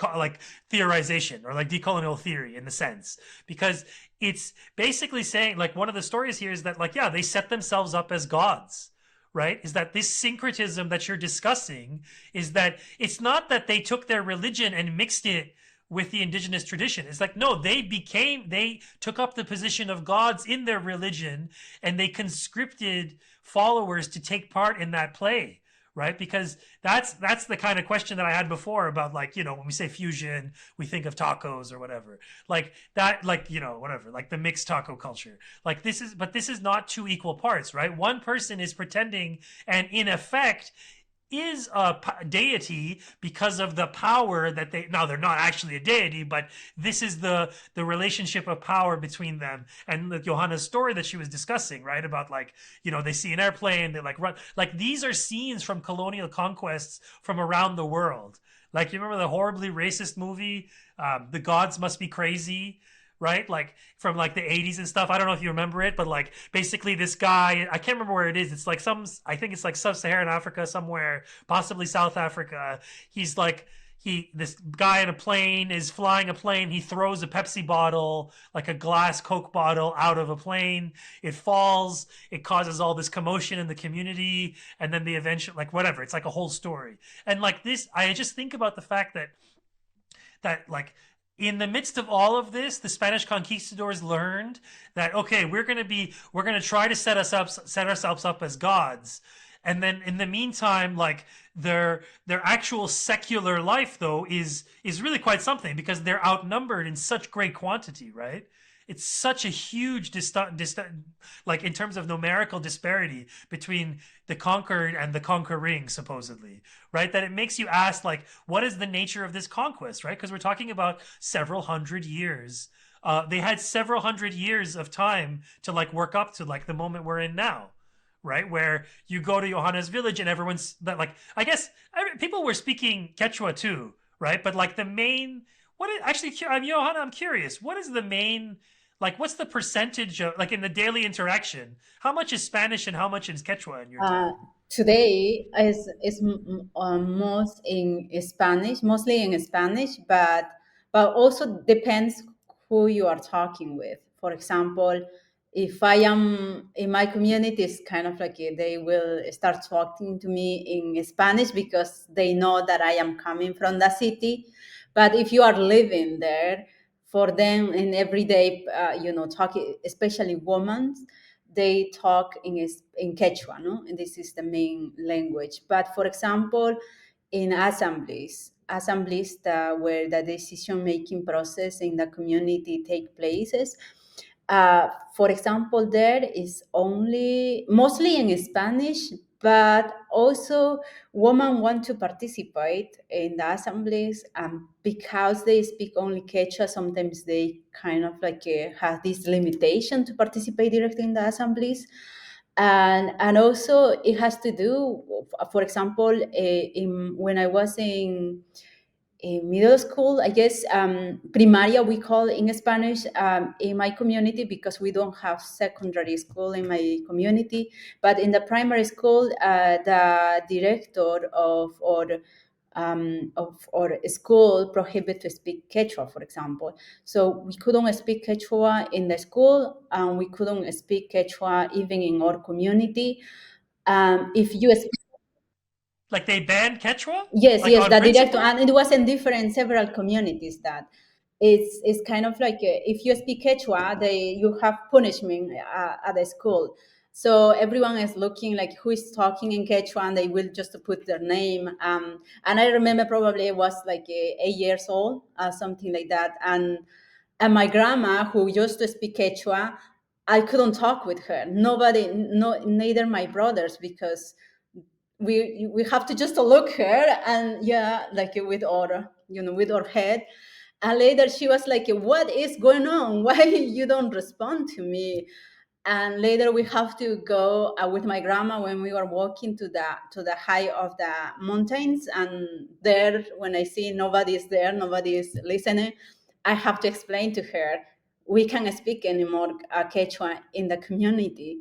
theorization or like decolonial theory in the sense, because it's basically saying like one of the stories here is that they set themselves up as gods. Right? Is that this syncretism that you're discussing is that it's not that they took their religion and mixed it with the indigenous tradition. It's like, no, they took up the position of gods in their religion and they conscripted followers to take part in that play. Right? Because that's the kind of question that I had before about when we say fusion, we think of tacos or whatever. Like that, whatever, like the mixed taco culture. But this is not two equal parts, right? One person is pretending and in effect is a deity because of the power that they're not actually a deity, but this is the relationship of power between them. And the Yojana's story that she was discussing, right, about like, they see an airplane, they like run, like these are scenes from colonial conquests from around the world. Like, you remember the horribly racist movie, The Gods Must Be Crazy, right? Like from like the 80s and stuff. I don't know if you remember it, but like basically this guy, I can't remember where it is. It's like I think it's like sub-Saharan Africa somewhere, possibly South Africa. He's like, this guy in a plane is flying a plane. He throws a Pepsi bottle, like a glass Coke bottle, out of a plane. It falls. It causes all this commotion in the community. And then the eventual, like whatever, it's like a whole story. And like this, I just think about the fact that like in the midst of all of this, the Spanish conquistadors learned that, okay, we're going to try to set ourselves up as gods. And then in the meantime, like their actual secular life though is really quite something, because they're outnumbered in such great quantity, right? It's such a huge like in terms of numerical disparity between the conquered and the conquering, supposedly, right? That it makes you ask, like, what is the nature of this conquest, right? Because we're talking about several hundred years. They had several hundred years of time to like work up to like the moment we're in now, right? Where you go to Johanna's village and everyone's like, I guess people were speaking Quechua too, right? But like the main, Johanna, I'm curious, what is the main, like, what's the percentage of, like, in the daily interaction, how much is Spanish and how much is Quechua in your time? Today is most in Spanish, mostly in Spanish, but also depends who you are talking with. For example, if I am in my community, it's kind of like they will start talking to me in Spanish because they know that I am coming from the city. But if you are living there, for them in everyday, talking, especially women, they talk in Quechua, no? And this is the main language. But for example, in assemblies where the decision-making process in the community take places, for example, there is only mostly in Spanish, but also women want to participate in the assemblies, and because they speak only Quechua, sometimes they kind of like have this limitation to participate directly in the assemblies. And also it has to do, for example, when I was in middle school, I guess, primaria we call in Spanish, in my community, because we don't have secondary school in my community. But in the primary school, the director of our school prohibit to speak Quechua, for example. So we couldn't speak Quechua in the school, and we couldn't speak Quechua even in our community. If you speak, Like they banned Quechua, yes, like yes, on the director, principle. and it was in several communities that it's kind of like if you speak Quechua, you have punishment at the school. So everyone is looking like who is talking in Quechua, and they will just put their name. And I remember probably I was like 8 years old, something like that. And my grandma, who used to speak Quechua, I couldn't talk with her. Nobody, no, neither my brothers, because we have to just look her, and yeah, like with our with our head. And later she was like, what is going on? Why you don't respond to me? And later we have to go with my grandma when we were walking to the height of the mountains, and there, when I see nobody is there, nobody is listening, I have to explain to her we can't speak anymore Quechua in the community.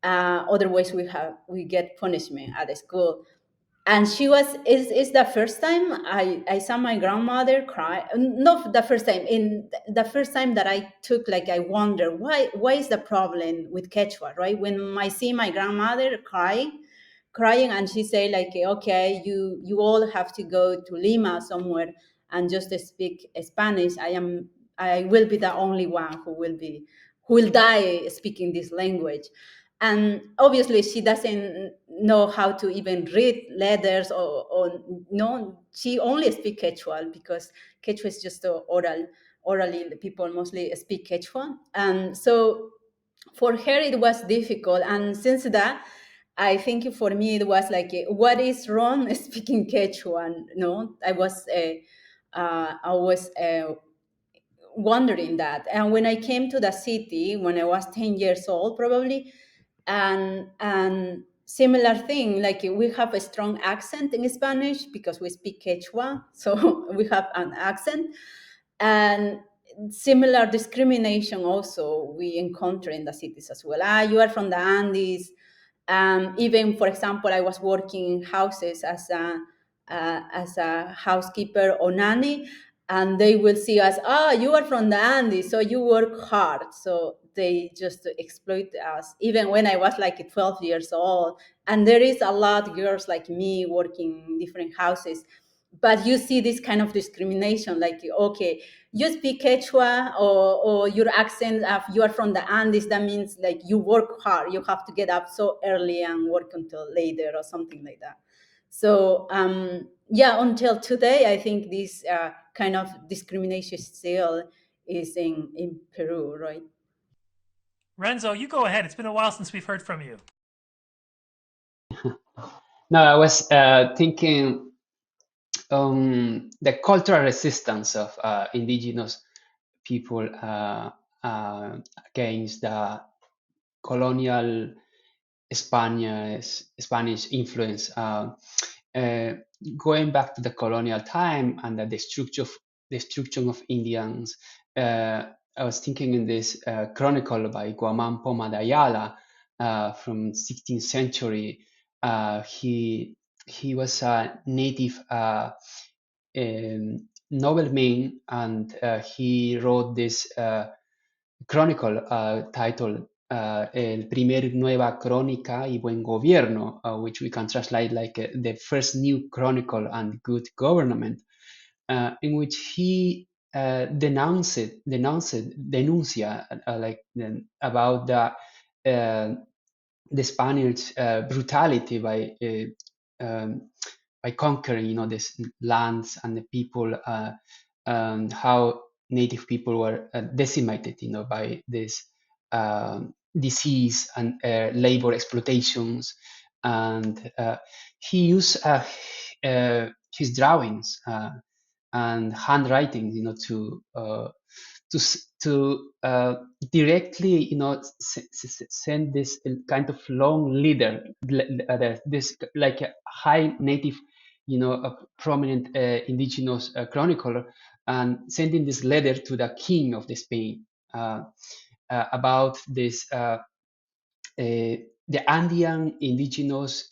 Otherwise we get punishment at the school. And she was is the first time I saw my grandmother cry. Not the first time, in the first time that I took, like, I wonder why is the problem with Quechua, right? When I see my grandmother crying, and she say like, okay, you all have to go to Lima somewhere and just speak Spanish. I will be the only one who will die speaking this language. And obviously she doesn't know how to even read letters, or no, she only speaks Quechua, because Quechua is just orally the people mostly speak Quechua. And so for her it was difficult. And since that, I think for me it was like, what is wrong speaking Quechua? No, I was wondering that. And when I came to the city, when I was 10 years old, probably, and similar thing, like we have a strong accent in Spanish because we speak Quechua, so we have an accent, and similar discrimination also we encounter in the cities as well. You are from the Andes. Even, for example, I was working in houses as a housekeeper or nanny, and they will see us, you are from the Andes, so you work hard. So they just exploit us, even when I was like 12 years old. And there is a lot of girls like me working in different houses. But you see this kind of discrimination, like, okay, you speak Quechua, or your accent of you are from the Andes, that means like you work hard, you have to get up so early and work until later or something like that. So yeah, until today, I think this kind of discrimination still is in Peru, right? Renzo, you go ahead. It's been a while since we've heard from you. No, I was thinking the cultural resistance of indigenous people against the colonial Spanish influence. Going back to the colonial time and the destruction of Indians, I was thinking in this chronicle by Guamán Poma de Ayala from 16th century. He was a native nobleman, and he wrote this chronicle titled El primer nueva crónica y buen gobierno, which we can translate like the first new chronicle and good government, in which he denuncia about the Spanish brutality by conquering, these lands and the people, how native people were decimated, by this disease and labor exploitations. And he used his drawings and handwriting, to directly, send this kind of long leader, this like a high native, a prominent indigenous chronicler, and sending this letter to the king of the Spain about this the Andean indigenous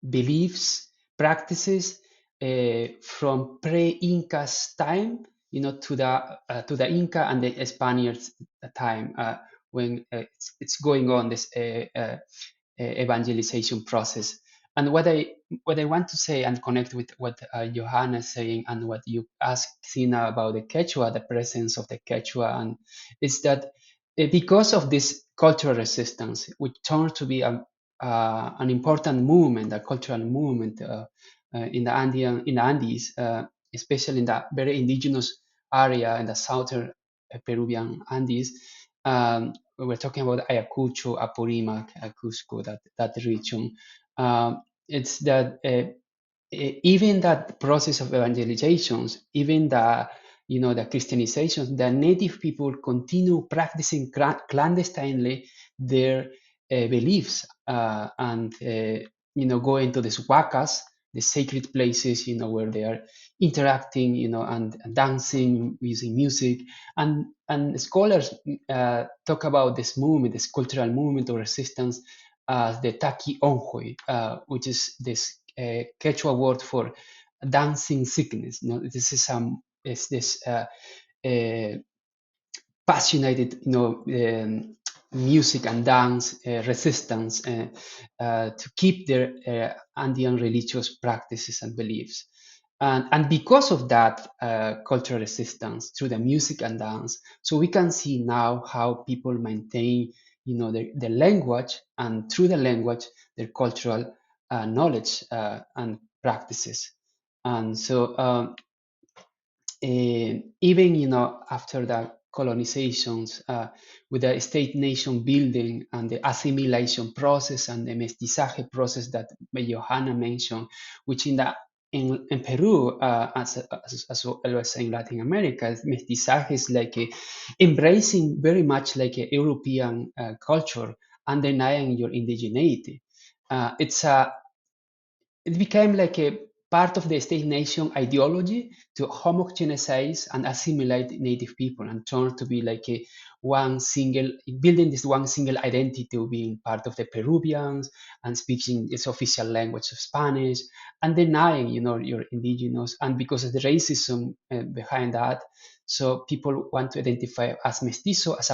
beliefs, practices from pre-Inca's time, to the Inca and the Spaniards time, when it's going on this evangelization process. And what I want to say and connect with what Yojana is saying and what you asked Sina about the Quechua, the presence of the Quechua, and is that because of this cultural resistance, which turned to be an important movement, a cultural movement in the Andes, especially in the very indigenous area in the southern Peruvian Andes. We're talking about Ayacucho, Apurímac, Cusco, that region. It's that even that process of evangelizations, even the Christianizations, the native people continue practicing clandestinely their beliefs, and going to the huacas, the sacred places, where they are interacting, and dancing, using music, and scholars talk about this movement, this cultural movement of resistance, as the Taki Onjoy, which is this Quechua word for dancing sickness. This is this passionate, music and dance resistance to keep their Andean religious practices and beliefs. And because of that cultural resistance through the music and dance, so we can see now how people maintain, the language, and through the language, their cultural knowledge and practices. And so even, after the colonizations, with the state-nation building and the assimilation process and the mestizaje process that Yojana mentioned, which in Peru, as well as in Latin America, mestizaje is like embracing very much like a European culture and denying your indigeneity. It became like a part of the state-nation ideology to homogenize and assimilate native people and turn to be like building this one single identity of being part of the Peruvians and speaking its official language of Spanish and denying, your indigenous, and because of the racism behind that. So people want to identify as mestizo as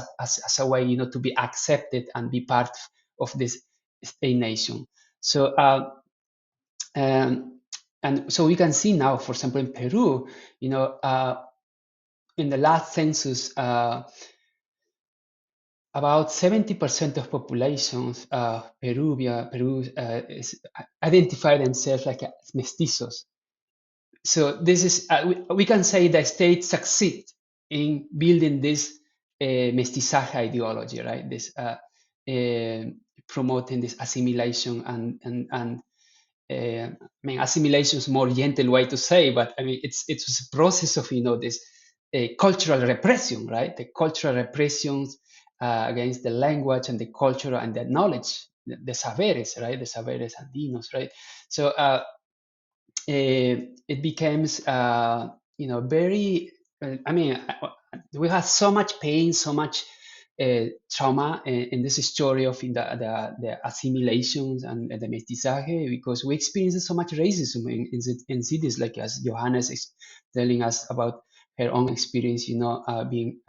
a way, to be accepted and be part of this state nation. So, and so we can see now, for example, in Peru, in the last census, about 70% of populations, Peru identify themselves like as mestizos. So this is, we can say the state succeed in building this mestizaje ideology, right? This promoting this assimilation and I mean, assimilation is more gentle way to say, but I mean, it's a process of, this cultural repression, right? The cultural repressions against the language and the culture and the knowledge, the saberes, right? The saberes andinos, right? So it becomes, very, I mean, we have so much pain, so much trauma in this story of the assimilations and the mestizaje, because we experience so much racism in cities, like as Johannes is telling us about her own experience, being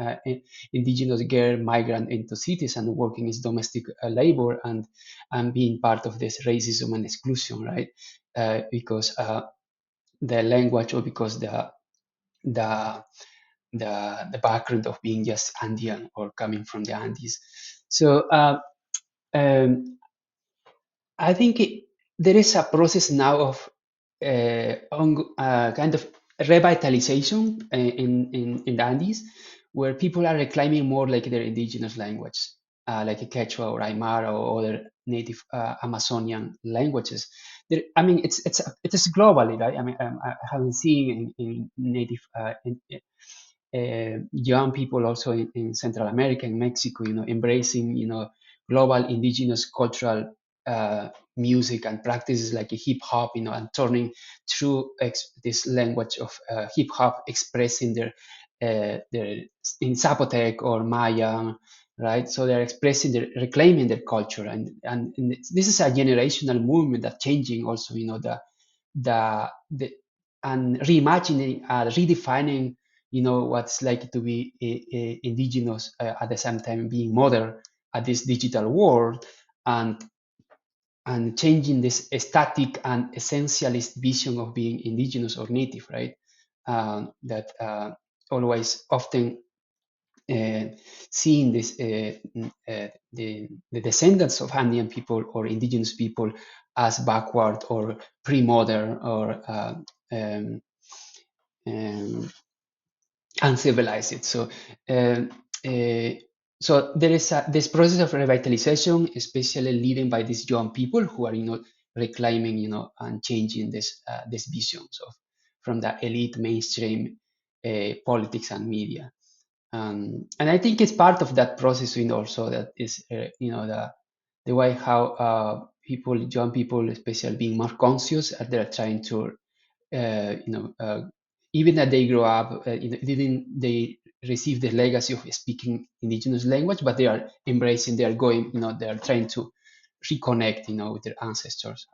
indigenous girl migrant into cities and working as domestic labor and being part of this racism and exclusion, right? Because the language or because the background of being just Andean or coming from the Andes. So I think there is a process now of kind of revitalization in the Andes, where people are reclaiming more like their indigenous language, like Quechua or Aymara or other native Amazonian languages. I mean, it is globally, right? I mean, I haven't seen in native young people also in Central America and Mexico, embracing, global indigenous cultural music and practices like hip hop, and turning through this language of hip hop, expressing their in Zapotec or Maya, right? So they're reclaiming their culture, and this is a generational movement that's changing also, the and reimagining, redefining, what's like to be indigenous at the same time being modern at this digital world, and changing this static and essentialist vision of being indigenous or native, right? That always often seeing this the descendants of Andean people or indigenous people as backward or pre-modern or uncivilized. So so there is this process of revitalization, especially leading by these young people who are, reclaiming, and changing these visions from the elite mainstream politics and media. And I think it's part of that process, also that is, the way how young people, especially being more conscious, they're trying to, even that they grow up, didn't they receive the legacy of speaking indigenous language, but they are embracing, they are going, they are trying to reconnect, with their ancestors.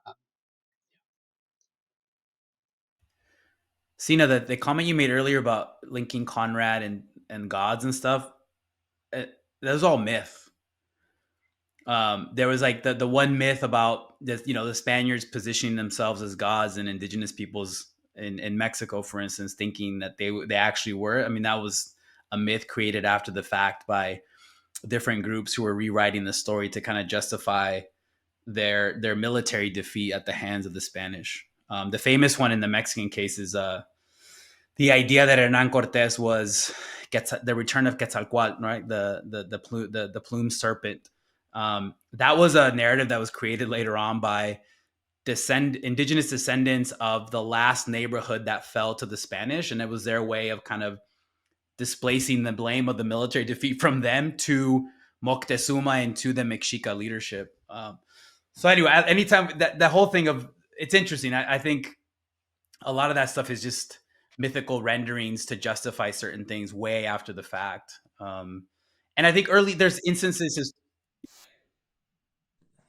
Sina, the comment you made earlier about linking Conrad and gods and stuff, that was all myth. There was like the one myth about the Spaniards positioning themselves as gods and indigenous peoples in Mexico, for instance, thinking that they actually were. I mean, that was a myth created after the fact by different groups who were rewriting the story to kind of justify their military defeat at the hands of the Spanish. The famous one in the Mexican case is the idea that Hernan Cortés was the return of Quetzalcoatl, right? The plumed serpent. That was a narrative that was created later on by indigenous descendants of the last neighborhood that fell to the Spanish, and it was their way of kind of displacing the blame of the military defeat from them to Moctezuma and to the Mexica leadership. So anyway, anytime that whole thing of, it's interesting. I think a lot of that stuff is just mythical renderings to justify certain things way after the fact. And I think there's instances just.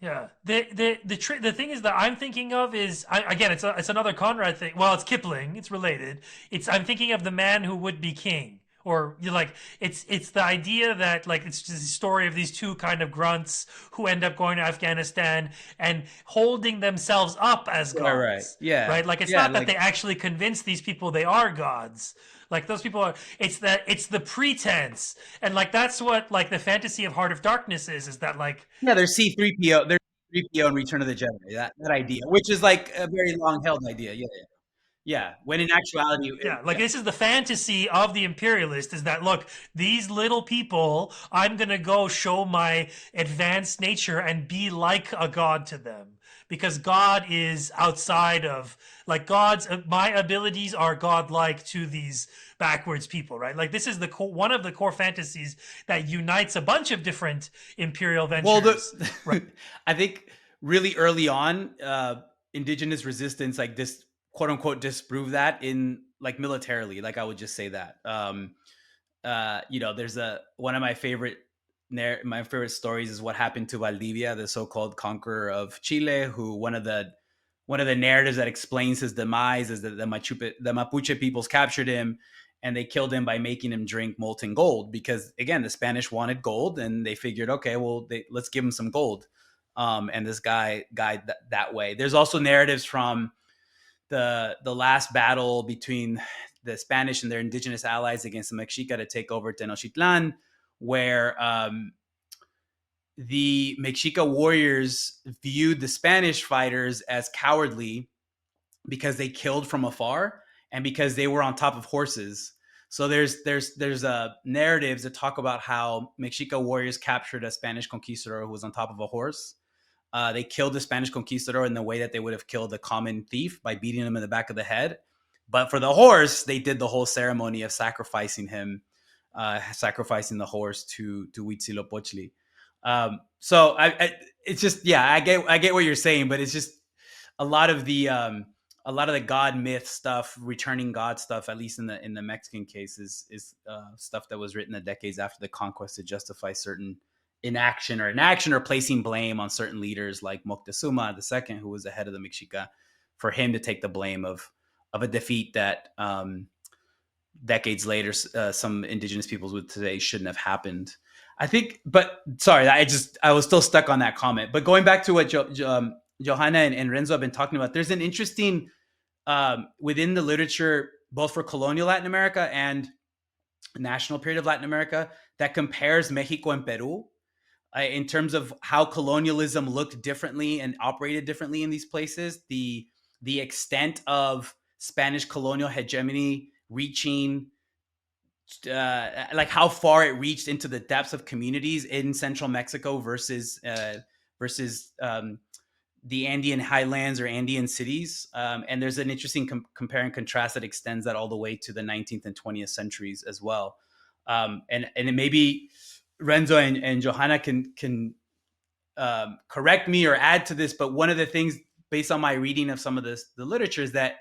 Yeah. The thing is that I'm thinking of is again it's another Conrad thing. Well, it's Kipling. It's related. I'm thinking of The Man Who Would Be King. Or you like it's the idea that like it's just a story of these two kind of grunts who end up going to Afghanistan and holding themselves up as gods. Right. Yeah. Right. Like it's not that they actually convince these people they are gods. Like those people are. It's the pretense, and like that's what like the fantasy of Heart of Darkness is that like there's C3PO, there's C3PO in Return of the Jedi. That idea, which is like a very long held idea. Yeah, when in actuality, this is the fantasy of the imperialist is that look, these little people, I'm gonna go show my advanced nature and be like a god to them because God is outside of like my abilities are godlike to these backwards people, right? Like this is one of the core fantasies that unites a bunch of different imperial ventures. Well, right? I think really early on, indigenous resistance like this, quote unquote, disprove that in like militarily. Like I would just say that, there's one of my favorite stories is what happened to Valdivia, the so-called conqueror of Chile, who one of the narratives that explains his demise is that the Mapuche peoples captured him and they killed him by making him drink molten gold because again, the Spanish wanted gold and they figured, okay, well, let's give him some gold. And this guy that way. There's also narratives from the last battle between the Spanish and their indigenous allies against the Mexica to take over Tenochtitlan, where the Mexica warriors viewed the Spanish fighters as cowardly because they killed from afar and because they were on top of horses. So there's narratives that talk about how Mexica warriors captured a Spanish conquistador who was on top of a horse. They killed the Spanish conquistador in the way that they would have killed a common thief by beating him in the back of the head. But for the horse, they did the whole ceremony of sacrificing him, sacrificing the horse to Huitzilopochtli. So it's just, I get what you're saying, but it's just a lot of the god myth stuff, returning god stuff, at least in the Mexican case, is stuff that was written the decades after the conquest to justify certain inaction or placing blame on certain leaders like Moctezuma II, who was the head of the Mexica, for him to take the blame of a defeat that decades later some indigenous peoples would today shouldn't have happened. I think, but sorry, I was still stuck on that comment. But going back to what Yojana and Renzo have been talking about, there's an interesting within the literature, both for colonial Latin America and national period of Latin America, that compares Mexico and Peru in terms of how colonialism looked differently and operated differently in these places. The extent of Spanish colonial hegemony reaching, like how far it reached into the depths of communities in central Mexico versus the Andean highlands or Andean cities. And there's an interesting compare and contrast that extends that all the way to the 19th and 20th centuries as well. And it maybe Renzo and Yojana can correct me or add to this, but one of the things based on my reading of some of the literature is that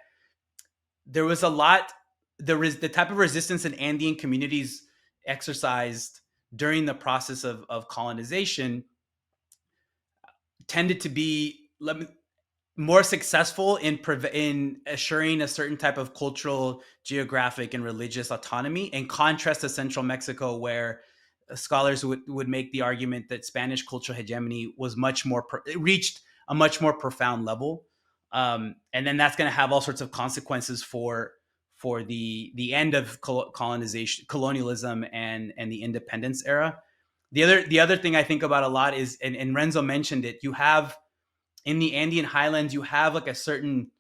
there was the type of resistance in Andean communities exercised during the process of colonization tended to be more successful in assuring a certain type of cultural, geographic, and religious autonomy, in contrast to central Mexico, where scholars would make the argument that Spanish cultural hegemony was it reached a much more profound level. And then that's going to have all sorts of consequences for the end of colonialism and the independence era. The other thing I think about a lot is, and Renzo mentioned it, you have in the Andean highlands, you have like a certain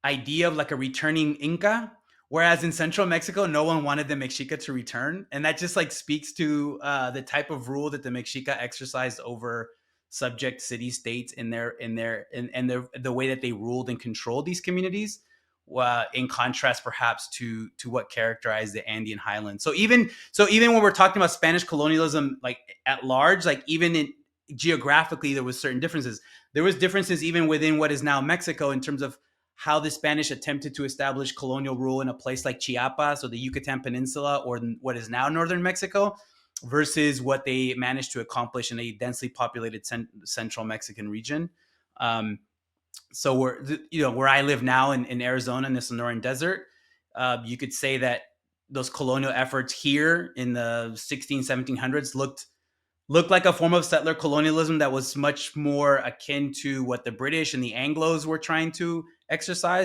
idea of like a returning Inca, Whereas in central Mexico, no one wanted the Mexica to return. And that just like speaks to the type of rule that the Mexica exercised over subject city states in the way that they ruled and controlled these communities, in contrast perhaps to what characterized the Andean highlands. So even when we're talking about Spanish colonialism, like at large, like even geographically, there was certain differences. There was differences even within what is now Mexico in terms of how the Spanish attempted to establish colonial rule in a place like Chiapas or the Yucatan Peninsula or what is now northern Mexico, versus what they managed to accomplish in a densely populated central Mexican region. So where I live now in Arizona in the Sonoran Desert, you could say that those colonial efforts here in the 1700s looked like a form of settler colonialism that was much more akin to what the British and the Anglos were trying to exercise